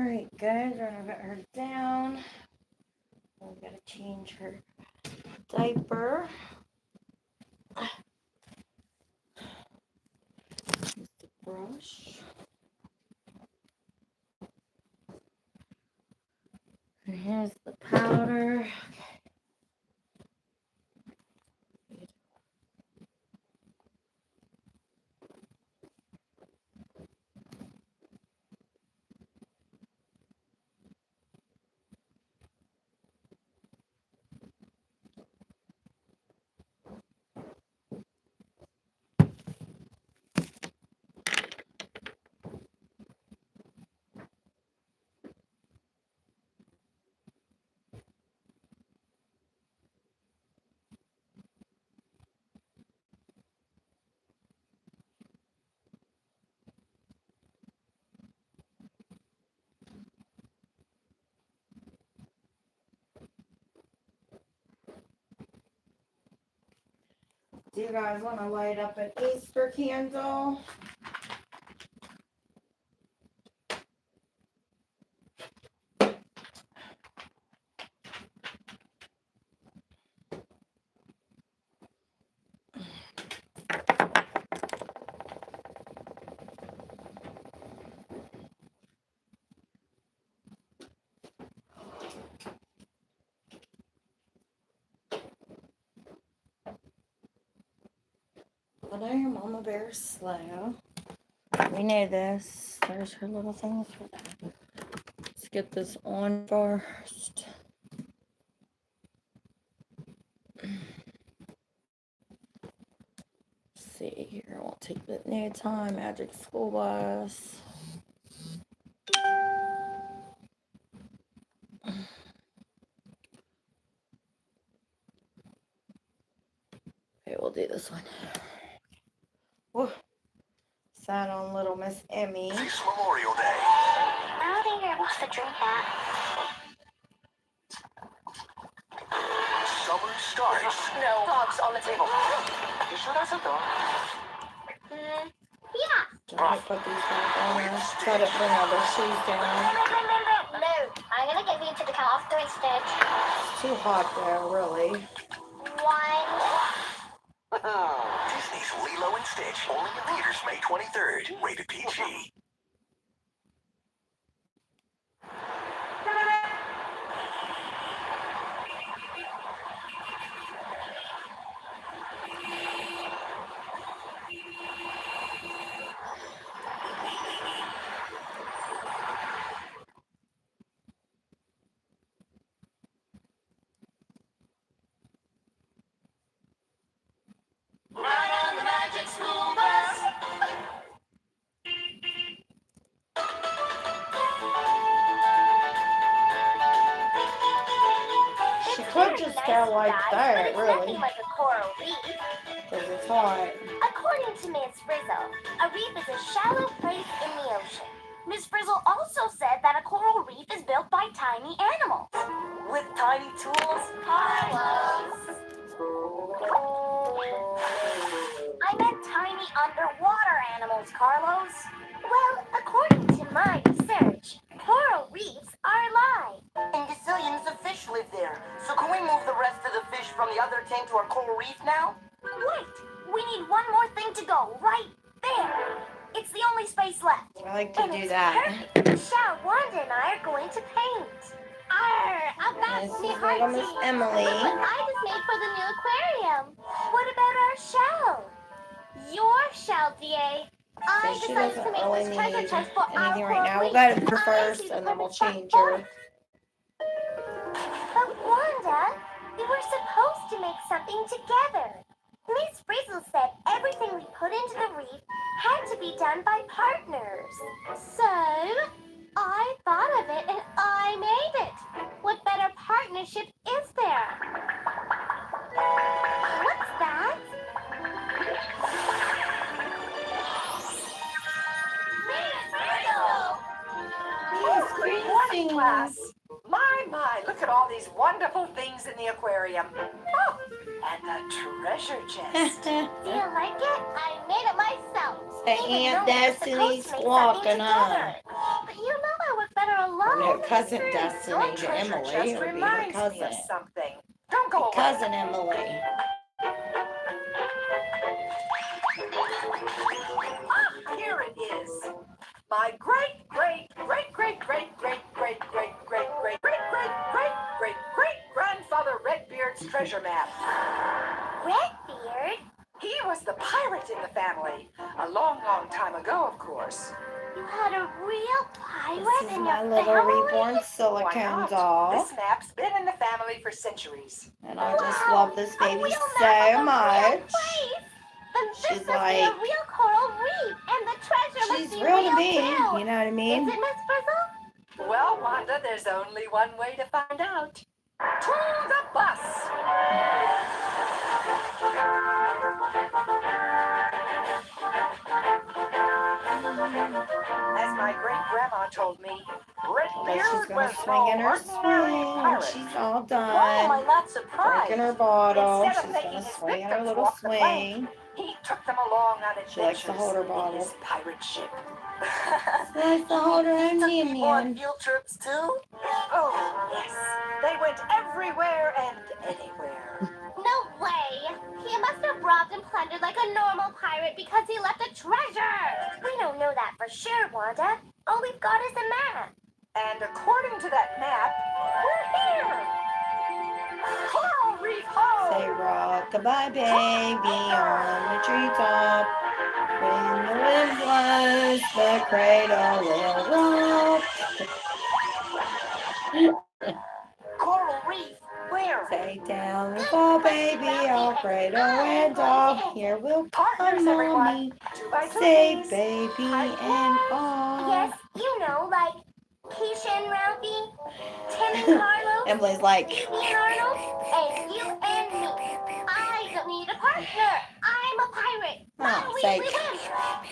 Alright, good. We're gonna put her down. We gotta change her diaper. Use the brush. And here's the powder. Do you guys want to light up an Easter candle? I know your mama bear's slow. We know this. There's her little things for that. Let's get this on first. Let's see here. I won't take the new time. Magic School Bus. Okay, we'll do this one. Whoa. Sign on little Miss Emmy. It's Memorial Day. I don't think you're supposed to drink that. Summer starts. No, dogs on the table. You sure that's a dog? Yeah. Try to put these back on her. Try to bring all their shoes down. No, I'm gonna get you to the car after instead. It's too hot there, really. One. Disney's Lilo and Stitch. Only in theaters May 23rd. Rated PG. Ride on the magic school bus. She could just go like that, really. Like a coral reef. Because it's hot. According to Miss Frizzle, a reef is a shallow place in the ocean. Miss Frizzle also said that a coral reef is built by tiny animals. With tiny tools, Carlos. I meant tiny underwater animals, Carlos. Well, according to my research, coral reefs are alive. And gazillions of fish live there. So can we move the rest of the fish from the other tank to our coral reef now? Wait, we need one more thing to go right there. It's the only space left. I like to And do it's that. perfect. Shao, Wanda, and I are going to paint. About This me is little Miss hearty. Emily. Look what I just made for the new aquarium. What about our shell? Your shell, DA. I So she decided doesn't to make really this treasure need chest for our anything right now. We'll coral go to her reef. first and then we'll change her. But Wanda, we were supposed to make something together. Miss Frizzle said everything we put into the reef had to be done by partners. So, I thought of it and I made it. What better partnership is there? What's that? Miss Frizzle! Yes, Morning, class. My, look at all these wonderful things in the aquarium. Oh, and the treasure chest. Do you like it? I made it myself. Hey, Even Aunt though we're Destiny supposed to make something squawking, huh? together. But you know I work better alone. Or no, Whoa, cousin Mrs. Destiny Your to treasure Emily. chest It would be her reminds me cousin. of something. Don't go away. Cousin Emily. Ah, here it is. My great, great, great, great, great, great, great, great, great, great, great, great, great, great, great grandfather Redbeard's treasure map. Redbeard? He was the pirate in the family. A long, long time ago, of course. You had a real pirate This is in my your little family? reborn Why silicone not? doll. This map's been in the family for centuries. And I just Wow, love this a baby real so map of a real much. place. Then this She's must be a like, real coral reef, and the treasure must she's be real real to me. too. You know what I mean? Is it, Miss Frizzle? Well, Wanda, there's only one way to find out. To the bus! As my great-grandma told me, But she's Redbeard gonna was swing in no her ordinary swing. pirate. She's all Why am I done. not surprised? Drinking her bottle. Instead of She's making gonna his swing in her victims little walk the plank, swing. he took them along on She likes to hold her adventures in bottle. his pirate ship. She likes to hold her He took Indian people on man. field trips too? Oh, yes. They went everywhere and anywhere. No way. He must have robbed and plundered like a normal pirate because he left a treasure. We don't know that for sure, Wanda. All we've got is a map. And according to that map, we're here. Coral Reef Say Home! rock-a-bye baby on the treetop. When the wind blows, the cradle will rock. Coral Reef? Where? Take down the fall, baby, I'll cradle and all. Here will Partners, come everyone. mommy, 2 by 2, say please. baby and all. Yes, you know, like Keisha and Ralphie, Tim and Carlos, Emily's like, Phoebe and Arnold, and you and me. I don't need a partner. I'm a pirate. Not a oh, say, weaselly wimp.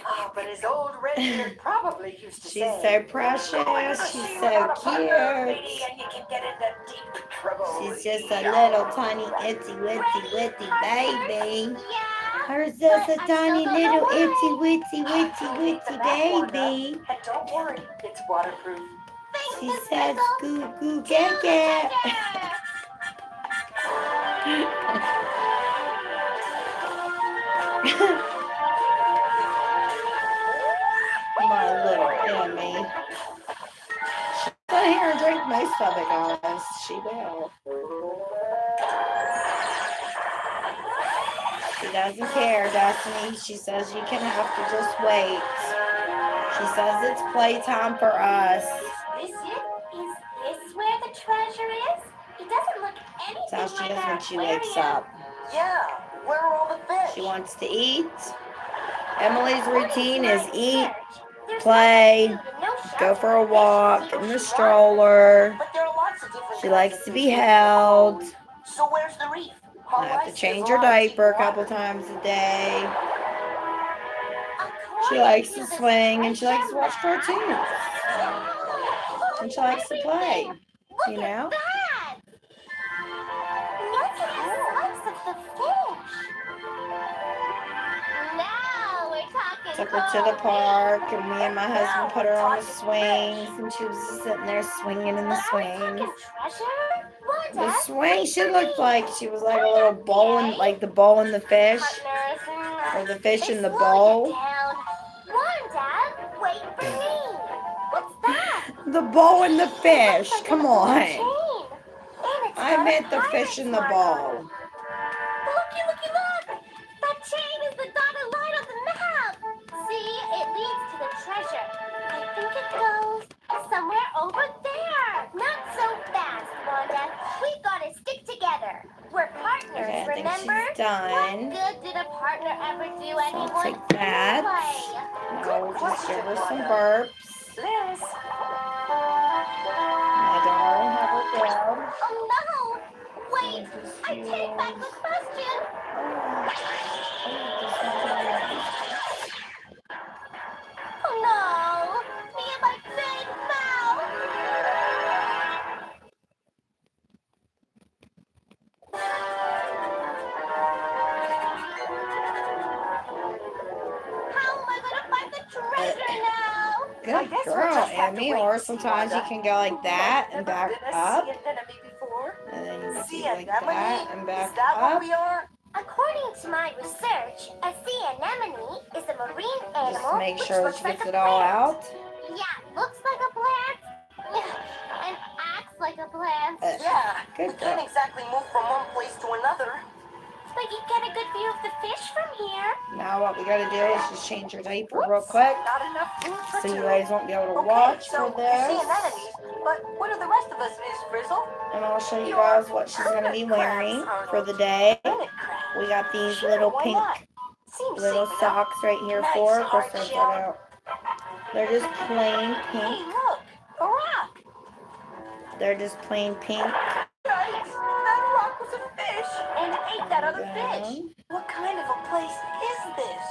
Ah, but his old Redbeard probably used to she's say, so precious, "Go into the she's sea so without a partner, lady, cute. and you can get into deep trouble." She's just a little tiny itsy witsy witsy baby. Yeah. Hers just a But I tiny still don't know little why. itsy witsy witsy Don't need the witsy map, Wanda. baby. And don't worry, it's waterproof. Thanks, She Miss says, Frizzle. goo goo To get the get. treasure. My little Emmy. She's gonna hear her drink most of it, guys. She will. She doesn't care, Destiny. She says you can have to just wait. She says it's playtime for us. Is this it? Is this where the treasure is? It doesn't look anything That's how she like is our when she wakes aquarium. up. Yeah, where are all the fish? She wants to eat. Emily's routine is eat, There's play, no food and no go shelter for a fish walk can in eat the if she stroller. But there are lots of different She kinds likes of to fish be living in the held. pond. So where's the reef? All I have to see is change a her lot of deep diaper a couple water. times a day. She According likes to to this swing and she likes to watch treasure cartoons. map- And she likes to play. Look You know? at that! Look at the size of the fish. Now we're talking Took her to the park and me and my Now husband put we're her on the talking swings and she was just sitting there swinging in the But are we swings. talking treasure? The Wanda, swing, wait she for looked me. like she was like a little bowl in, like the bowl in the fish. Partners, Or the fish they in the slow bowl. you down. Wanda, wait for me. What's that? The bowl in the It looks fish. like Come an old on. chain. And it's I got a meant the fish pirate's in the mark on it. bowl. Looky, looky, look! That chain is the dotted line on the map! See, it leads to the treasure. I think it goes somewhere over there. Not so fast, Wanda. We've got to stick together. We're partners, Okay, I think remember? she's done. What good did a partner ever do So I'll anyone take that. anyway? Now we'll just give her some Wanda. burps. Liz, My daughter will have her bed. Oh no! Wait, I take back the question. Oh no! Me and my big mouth! How am I gonna find the treasure now? I Good guess we'll girl, just have to Emmy. wait Or and see, sometimes you Wanda. can go like that and Never back been a up. sea anemone before. And then you do Sea like that anemone? and Is back that what up. we are? According to my research, a sea anemone is a marine Just animal make which sure looks she like gets a it all plant. out. Yeah, looks like a plant and acts like a plant. Yeah. Good We can't girl. exactly move from one place to another. But you get a good view of the fish from here. Now what we gotta do is just change your diaper real quick. Not enough food for So you two. guys won't be able to Okay, watch so for you're sea this. anemones, but what are the rest of us, Miss Frizzle? And I'll show you You're guys what she's gonna be hermit wearing crabs, for aren't the you? day. Hermit crabs. We got these Sure, little why pink not? Seems little safe enough. socks right here Nice for her. hard First, shell. out. They're just plain Hey, pink. look, a rock. They're just plain pink. Yikes! That rock was a fish and ate that other fish. Down. What kind of a place is this?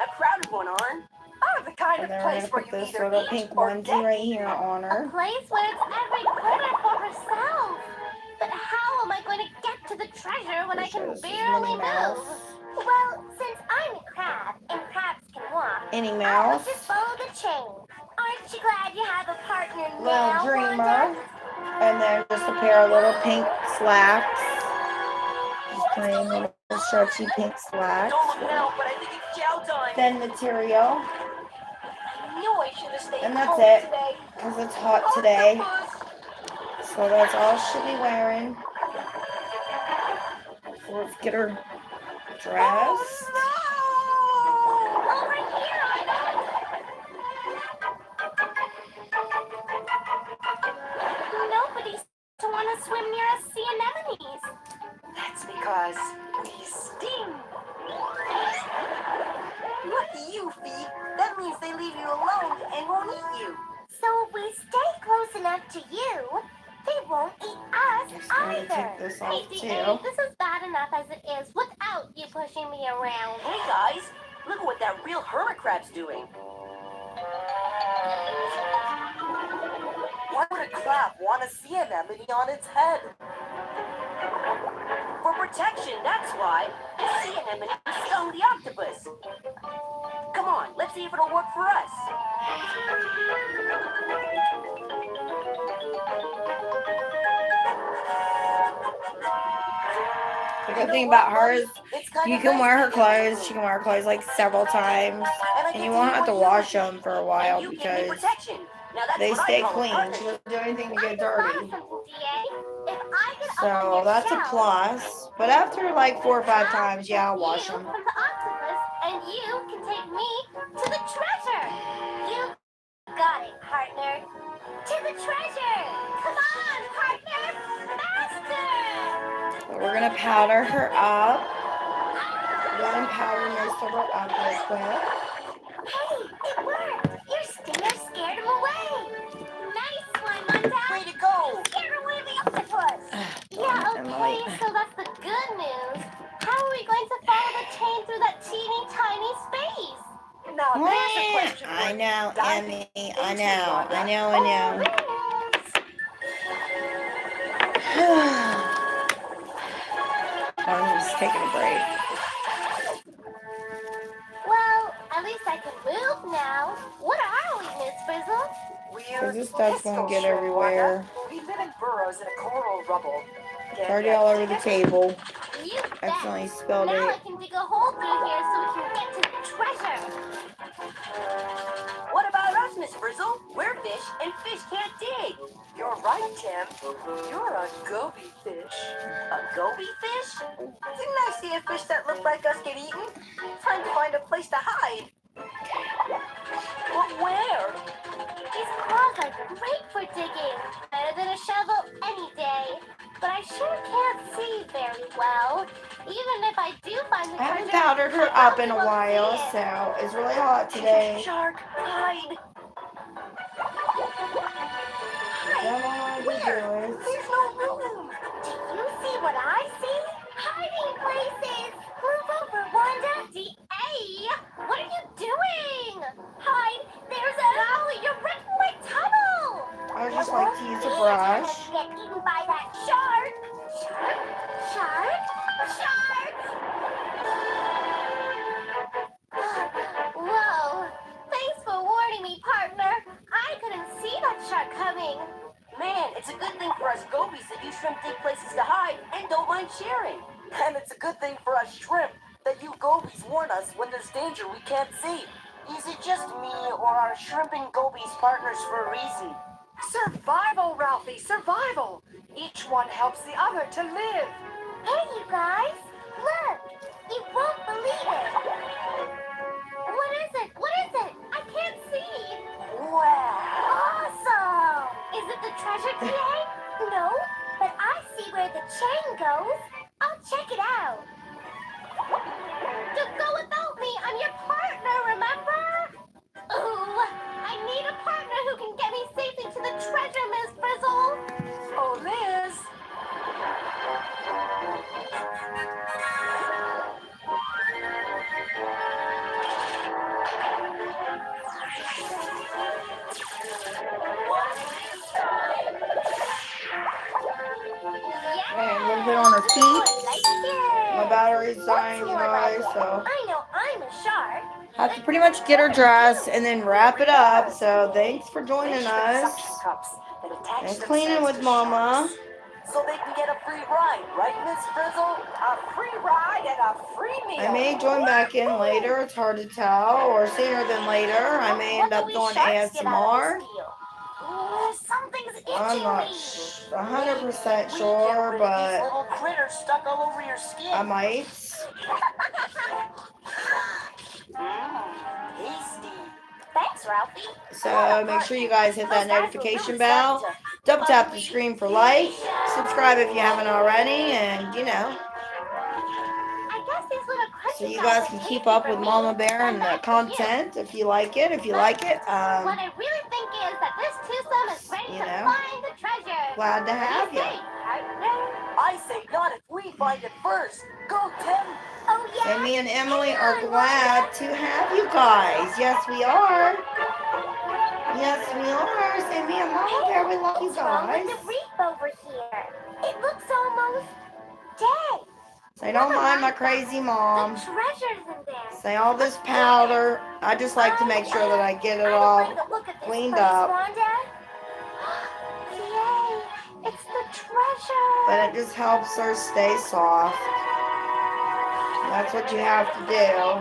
A crowded one, Arn. Oh, the kind And of then we're place gonna where put you this either little eat pink or onesie get right here on A her. place where it's every critter for herself. But how am I going to get to the treasure when I Sure, can this is barely Minnie Mouse. move? Well, since I'm a crab and crabs can walk, Minnie I'll Mouse. just follow the chain. Aren't you glad you have a partner Little now, Dreamer. Wanda? And then just a pair of little pink slacks. Just plain little stretchy pink slacks. Don't look now, but I think it's chow time. Thin material. I knew I should have stayed And that's home it. today. Because it's hot today. Octopus. So that's all she'll be wearing. So let's get her dressed. Over here, Arnold! Nobody's to want to swim near us sea anemones. That's because we sting. Lucky you, Fee. That means they leave you alone and won't eat you. So if we stay close enough to you, they won't eat us Just gonna either. take this off, Hey, too. DA, this is bad enough as it is without you pushing me around. Hey guys, look at what that real hermit crab's doing. Why would a crab want a sea anemone on its head? For protection, that's why. The sea anemone stung the octopus. Come on, let's see if it'll work for us. The good thing about her is It's kind you of can nice wear her being able to clothes. move. She can wear her clothes like several times. And I And get you to won't eat have to what you wash eat. them for a while And you give me because protection. Now that's they what I stay call a clean. She partnership. doesn't do anything to I get just thought dirty. of something, DA. If I get up on So your that's a shell, plus. But after like 4 or 5 I'll times, yeah, I'll take wash you them. from the octopus, and you can take me to the treasure. You got it, partner. To the treasure. Come on, partner. Faster. So we're going to powder her up. Go ahead and powder most of her up real quick. Hey, it worked. Your stinger scared him away. Nice one, Wanda. Way to go. Scared away the octopus. Yeah, Darn it, okay, Emily. so that's the good news. How are we going to follow the chain through that teeny tiny space? Now there's a question I worth know, diving Emmy. into, I know. Wanda. I know. I know. I'm just taking a break. Well, at least I can move now. What are we, Miss Frizzle? We're This stuff's gonna get pistol shrimp, everywhere. Wanda. We live in burrows in a coral rubble. It's already all over the table. You bet. Accidentally spilled Now I it. can dig a hole through here so we can get to the treasure. What about us, Miss Frizzle? We're fish, and fish can't dig. You're right, Tim. You're a goby fish. A goby fish? Didn't I see a fish that looked like us get eaten? Time to find a place to hide. But where? These claws are great for digging. Better than a shovel any day. But I sure can't see very well. Even if I do find the I haven't treasure, powdered her I up in a probably won't see while, it. so it's really hot today. Shark, hide. Don't know how to do it. There's no room. Do you see what I see? Hiding places! Move over, Wanda! DA! What are you doing? Hide! There's a... Golly, you're wrecking my tunnel! I just like to use a Won't brush. be get eaten by that shark! Shark? Shark? Shark! Whoa! Thanks for warning me, partner. You shrimp dig places to hide and don't mind sharing. And it's a good thing for us shrimp that you gobies warn us when there's danger we can't see. Is it just me, or are shrimp and gobies partners for a reason? Survival, Ralphie, survival. Each one helps the other to live. Hey, you guys! Look! You won't believe it! What is it? What is it? I can't see! Wow! Awesome! Is it the treasure key? No, but I see where the chain goes. I'll check it out. Don't go without me. I'm your partner, remember? Ooh, I need a partner who can get me safely to the treasure, Miss Frizzle. Oh, Liz. Okay, a little bit on her feet. I like it. My battery's What's dying, you more guys, like it? so I know I'm a shark. have to pretty much get her dressed and then wrap it up. So thanks for joining Fish with us suction cups that attach and cleaning themselves with to Mama. sharks. So they can get a free ride, right, Miss Frizzle? A free ride and a free meal. I may join back in later. It's hard to tell, or sooner than later. I may end up doing ASMR. Something's itching I'm not me. 100% We get sure, rid of these but little critters stuck all over your skin. I might. Tasty. Thanks, Ralphie. So make sure you guys hit that notification bell. Double tap the screen for like. Subscribe if you haven't already, and I guess these little so crunchy you guys guys can are keep tasty up for with me. Mama Bear and And the back to you. content if you like it. If you like it, What I really think is that this twosome is ready You to know, find the treasure. glad to have you. I say not if we find it first. Go, Tim. Oh, yeah? And me and Emily Hang are on, glad to have you guys. Yes, we are. Yes, we are. Say me and Mama Bear, we love you What's wrong with guys. the reef over here? It looks almost dead. Say don't mind my crazy mom. The treasure's in there. Say all this powder. I just like to make sure that I get it all I don't like the look of this cleaned place, up. Wanda. Yay! It's the treasure. But it just helps her stay soft. That's what you have to do.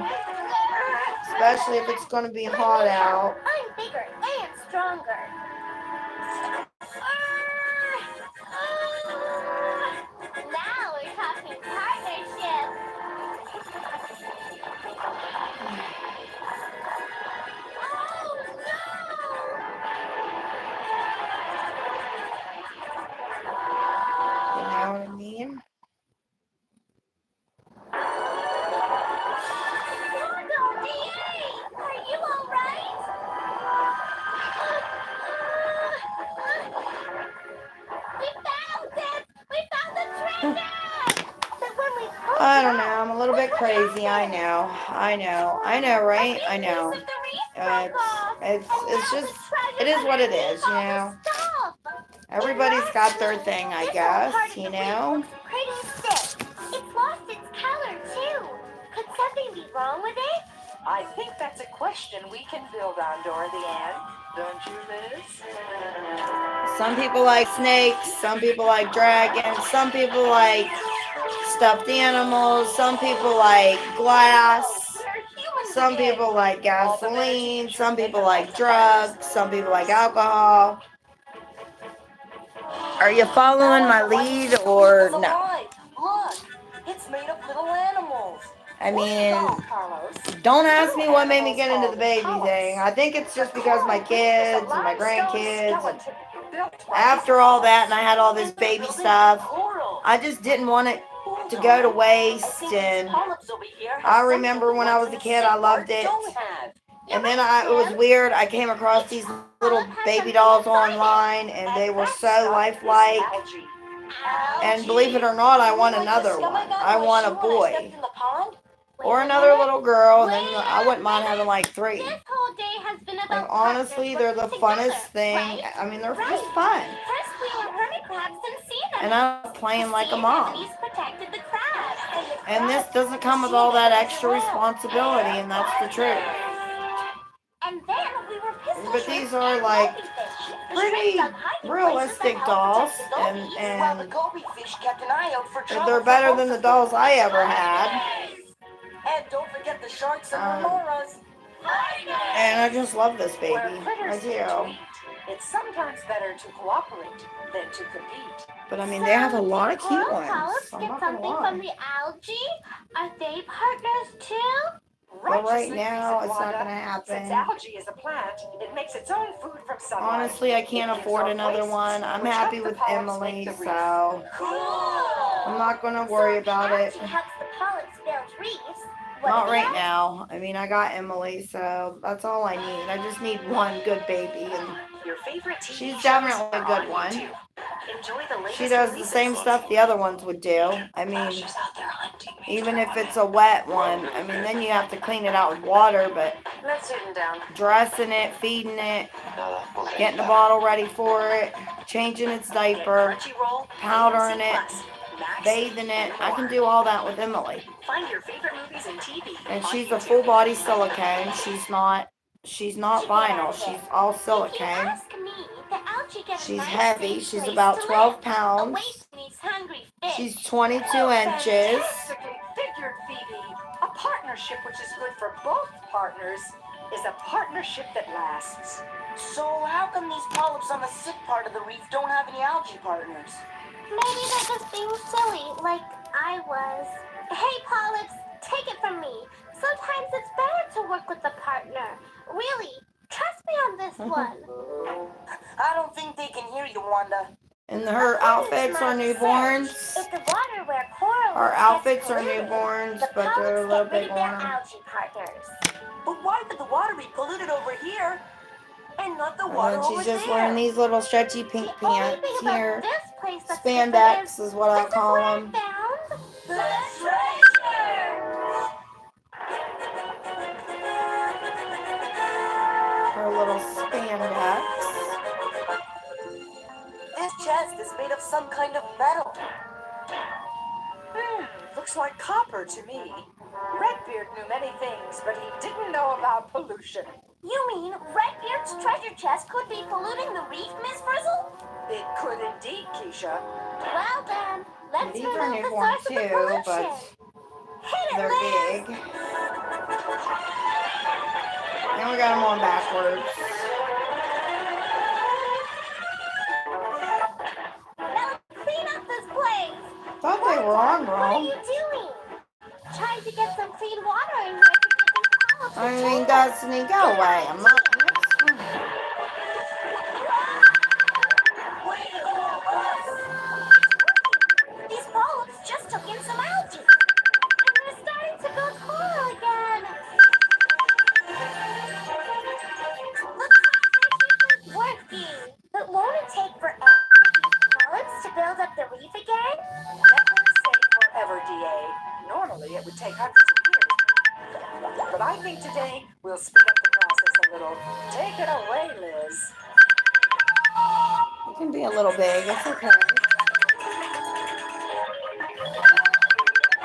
Especially if it's going to be hot out. I'm bigger and stronger. Now we're talking partnership. Oh You know what I mean? no! Are you all right? We found it! We found the treasure! But when we pulled I it don't know. out, I'm a little bit look what crazy. I happened. know. I know, right? I know. A big piece of the reef broke off, It's and it's now just the treasure's it is what it underneath is, all the stuff. Everybody's got their thing, I This guess, whole part of the reef know. looks pretty stiff. It's lost its color too. Could something be wrong with it? I think that's a question we can build on, Dorothy Ann. Don't you, Liz? Some people like snakes, some people like dragons, some people like stuffed animals, some people like glass, some people like gasoline, some people like drugs, some people like alcohol. Are you following my lead or no? Look, it's made of little animals. I mean, don't ask me what made me get into the baby thing. I think it's just because my kids and my grandkids, and after all that, and I had all this baby stuff, I just didn't want it to go to waste. And I remember when I was a kid, I loved it. And then it was weird. I came across these little baby dolls online, and they were so lifelike. And believe it or not, I want another one. I want a boy. Or another little girl, and then I wouldn't mind having like 3. This whole day has been Like, about honestly, they're the partners funnest thing. right? I mean, they're Right. just fun. First we were hermit crabs and sea And anemones. I'm playing The like a sea mom. anemones protected the crabs. And this doesn't come with all that extra responsibility, and that's the truth. And then we were pistol But shrimp these are and like goldfish. pretty realistic dolls, While the and goby fish kept an eye out for trouble. they're better than the dolls I ever had. And don't forget the sharks and Um, remoras. And I just love this baby. Where I critters get to do. eat, it's sometimes better to cooperate than to compete. But I mean, they have a lot of cute Coral ones. polyps I'm get not gonna something from lie. the algae? Are they partners too? But right Righteously now, reasoned, it's not Wanda. gonna Since happen. algae is a plant, it makes its own food from sunlight. Honestly, I can't It gives afford off another wastes, one. I'm which happy help the with polyps make Emily, the reef. so I'm not gonna worry about it. Algae helps the polyps build reefs. What Not are right the now. I mean, I got Emily, so that's all I need. I just need one good baby, and Your favorite TV she's shows definitely a are good on one. YouTube. Enjoy the latest She does the releases. same stuff the other ones would do. I mean, even if it's a wet one, I mean, then you have to clean it out with water, but Let's sit down. dressing it, feeding it, getting the bottle ready for it, changing its diaper, Crunchyroll, powdering AMC it, Plus, Max, bathing it. and I more. can do all that with Emily. Find your favorite movies and TV And on she's a YouTube. full body silicone. She's not vinyl. She's all If you silicone. ask me, the algae get a She's nice heavy. safe She's place about to 12 live, pounds. away from these hungry fish. She's 22 inches. Fantastically figured, Phoebe. A partnership which is good for both partners is a partnership that lasts. So how come these polyps on the sick part of the reef don't have any algae partners? Maybe they're just being silly, like I was. Hey, polyps, take it from me. Sometimes it's better to work with a partner. Really, trust me on this one. I don't think they can hear you, Wanda. And her outfits are newborns. If the water where coral Her gets outfits are polluted, newborns, the but they're a polyps little get rid big of their on them. algae partners. But why would the water be polluted over here and not the And water then over she's just there? wearing these little stretchy pink The only pants thing about here. this place that's different is Spandex is what I this is call where I them. found The treasure! Her little spandex. This chest is made of some kind of metal. Looks like copper to me. Redbeard knew many things, but he didn't know about pollution. You mean Redbeard's treasure chest could be polluting the reef, Miss Frizzle? It could indeed, Keisha. Well then, let's These remove are the newborn source of the too, pollution. but Hit it, they're Liz! big. And we got them on backwards. Now clean up this place! Thought they were on What are wrong. you doing? Trying to get some clean water in here to give these polyps a I mean, chance. Destiny, go away. I'm not. These polyps just took in some algae. And they're starting to build coral again. The partnership is working. But won't it take forever for these polyps to build up the reef again? Never say forever, DA. Normally, it would take hundreds of years. But I think today we'll speed up the process a little. Take it away, Liz. It can be a little big. It's okay.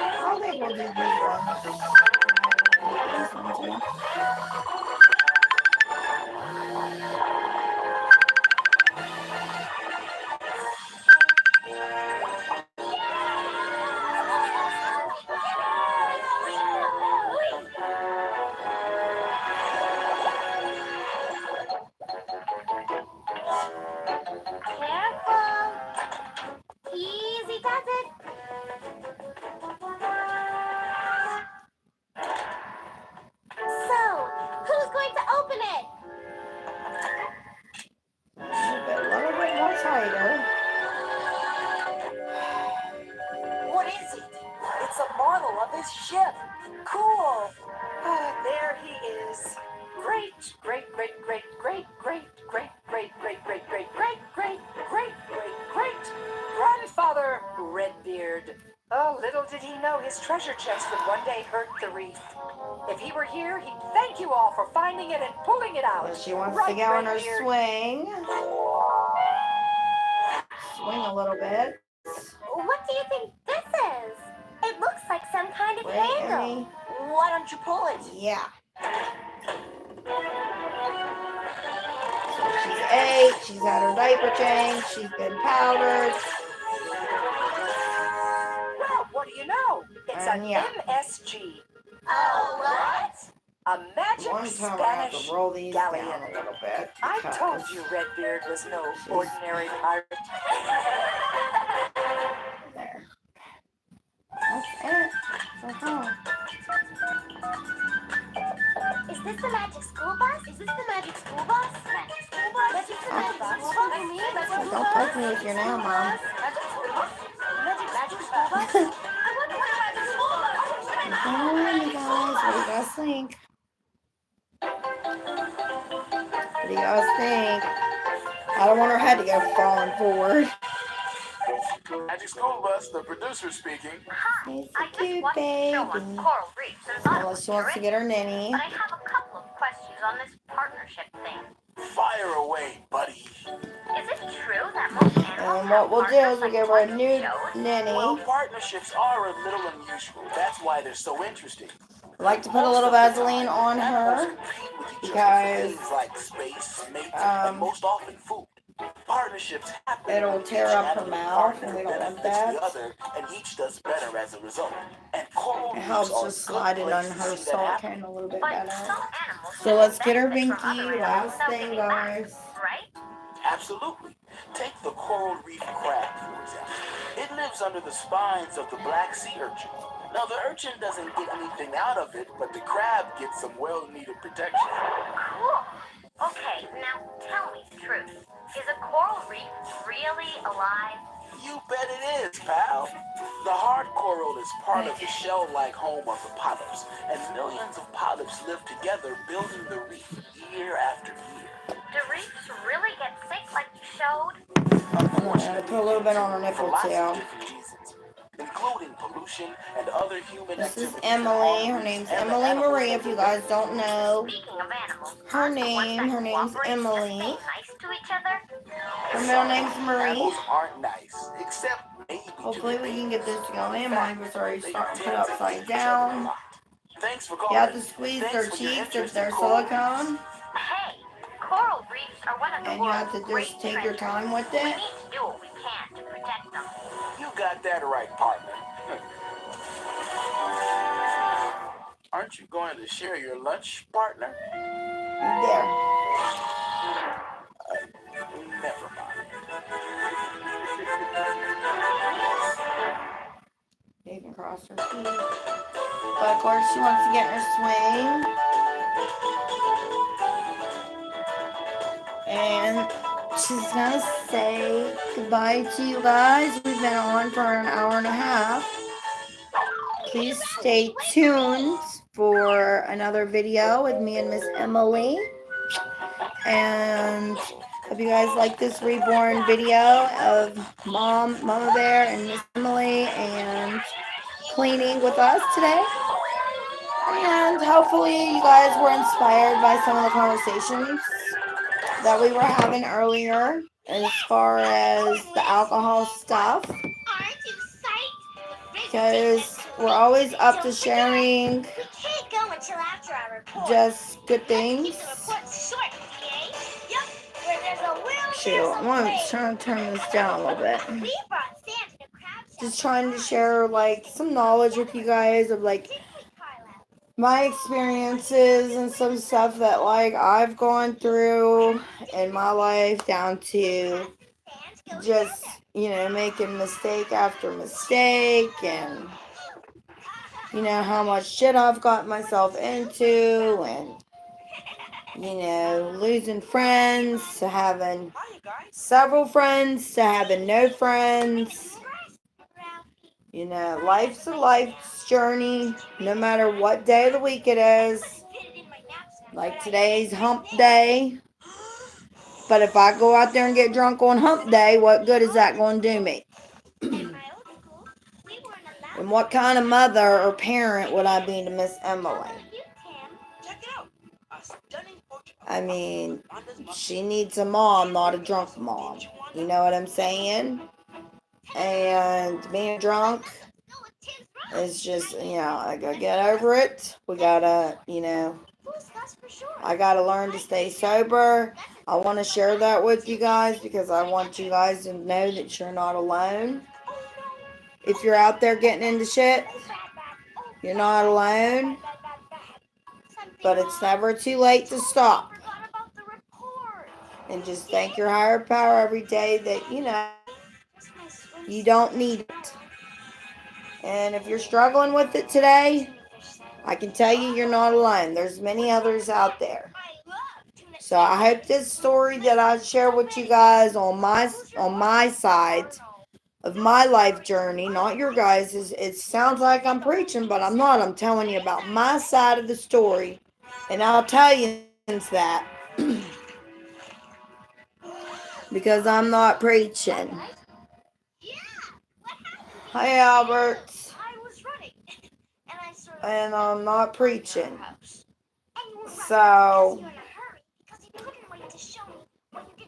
I think we'll do these ones. This one too. Careful. Easy does it. So, who's going to open it? A little bit more tighter. What is it? It's a model of his ship. Cool. There he is. Great, great, great, great, great, great, great, great, great, great, great, great, great, great, great, great grandfather Redbeard. Oh, little did he know his treasure chest would one day hurt the reef. If he were here, he'd thank you all for finding it and pulling it out. Well, she wants Right, to go on her Redbeard? swing. Swing a little bit. What do you think this is? It looks like some kind of Wait, handle. Emmy. Why don't you pull it? Yeah. So she's A, weight. She's had her diaper changed. She's been powdered. Well, what do you know? It's And an yeah. MSG. Oh, what? A magic One time I have Spanish to roll these down galleon. a little bit. I told because you Redbeard was no ordinary pirate. There. That's it. That's all. Is this the magic school bus? Is this the magic school bus? Magic school bus? Is this the magic school bus? You mean magic school Don't bus? poke me with your nail, Mom. Magic school bus? Magic school bus? I wonder what magic school bus? Come on, you guys. What do you guys think? What do you guys think? I don't want her head to go falling forward. Magic School Bus, the producer speaking. Hi, He's I a just cute watched the show on baby. coral reefs and thought it Unless was she wants to get her ninny. But I have a couple of questions on this partnership thing. Fire away, buddy. Is it true that most animals And what we'll do is we'll give her a new Well, ninny. partnerships are a little unusual. That's why they're so interesting. I like to put a little Vaseline on her because Things like space, mates, and most often food. Partnerships happen. it'll when tear each up her animal mouth, partner and we don't want benefits that. the other, and each does better as a result. And coral It helps reefs are just a good slide it on place to her see that so it happen. can a little bit But better. some animals So let's get her benefit from binky. other animals Last without thing, giving back, guys. right? Absolutely. Take the coral reef crab, for example. It lives under the spines of the black sea urchin. Now, the urchin doesn't get anything out of it, but the crab gets some well-needed protection. Cool. Okay, now tell me the truth. Is a coral reef really alive? You bet it is, pal. The hard coral is part of the shell-like home of the polyps, and millions of polyps live together building the reef year after year. Do reefs really get sick like you showed? I put a little bit on her For nipple lots of too. different reasons, including pollution and other human This is activities that Emily. harm Her name's reefs and the Emily animals Marie, that if you live guys in don't know. Speaking of animals, Her aren't the ones name, that her name's cooperate just Emily. being nice to each other? Her middle name's Marie. Animals aren't nice, except maybe to Hopefully the we can babies. get this going. In Mine fact, was already they starting to put tend to upside hate each other a down. lot. Thanks for You calling. have to squeeze Thanks their for your cheeks if interest in they're coral silicone. Hey, coral reefs are one of the And you have world's to great just take your treasures. time with We it. need to do what we can to protect them. You got that right, partner. Aren't you going to share your lunch, partner? There. Never mind. You can cross her feet. But of course she wants to get in her swing. And she's gonna say goodbye to you guys. We've been on for an hour and a half. Please stay tuned for another video with me and Miss Emily. And hope you guys like this reborn video of Mama Bear and Miss Emily and cleaning with us today. And hopefully you guys were inspired by some of the conversations that we were having earlier as far as the alcohol stuff. Because we're always up to sharing just good things. Shoot, I'm trying to turn this down a little bit. Just trying to share like some knowledge with you guys of like my experiences and some stuff that like I've gone through in my life, down to just, you know, making mistake after mistake, and you know how much shit I've got myself into, and you know, losing friends to having several friends to having no friends. You know, life's a life's journey, no matter what day of the week it is. Like today's hump day. But if I go out there and get drunk on hump day, what good is that going to do me? And what kind of mother or parent would I be to Miss Emily? I mean, she needs a mom, not a drunk mom. You know what I'm saying? And being drunk is just, you know, I gotta get over it. We gotta, you know, I got to learn to stay sober. I want to share that with you guys because I want you guys to know that you're not alone. If you're out there getting into shit, you're not alone. But it's never too late to stop. And just thank your higher power every day that, you don't need it. And if you're struggling with it today, I can tell you you're not alone. There's many others out there. So I hope this story that I share with you guys on my side of my life journey, not your guys', it sounds like I'm preaching, but I'm not. I'm telling you about my side of the story. And I'll tell you that because I'm not preaching. Hi, Albert. And I'm not preaching. So,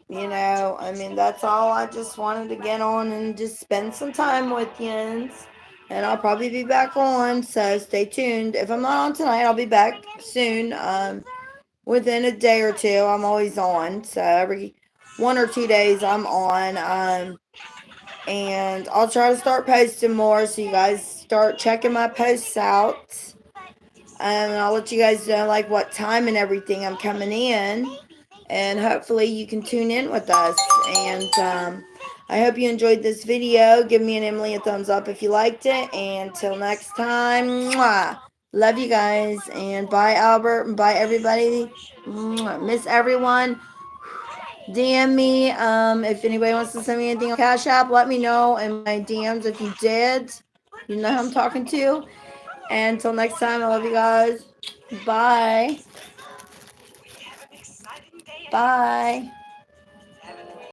that's all. I just wanted to get on and just spend some time with you. And I'll probably be back on, so stay tuned. If I'm not on tonight, I'll be back soon. Within a day or two, I'm always on. So every 1 or 2 days, I'm on. And I'll try to start posting more, so you guys start checking my posts out. And I'll let you guys know like what time and everything I'm coming in. And hopefully you can tune in with us. And I hope you enjoyed this video. Give me and Emily a thumbs up if you liked it. And until next time, mwah. Love you guys. And bye, Albert. And bye, everybody. Mwah. Miss everyone. DM me. If anybody wants to send me anything on Cash App, let me know in my DMs if you did. You know who I'm talking to. And until next time, I love you guys. Bye. Bye.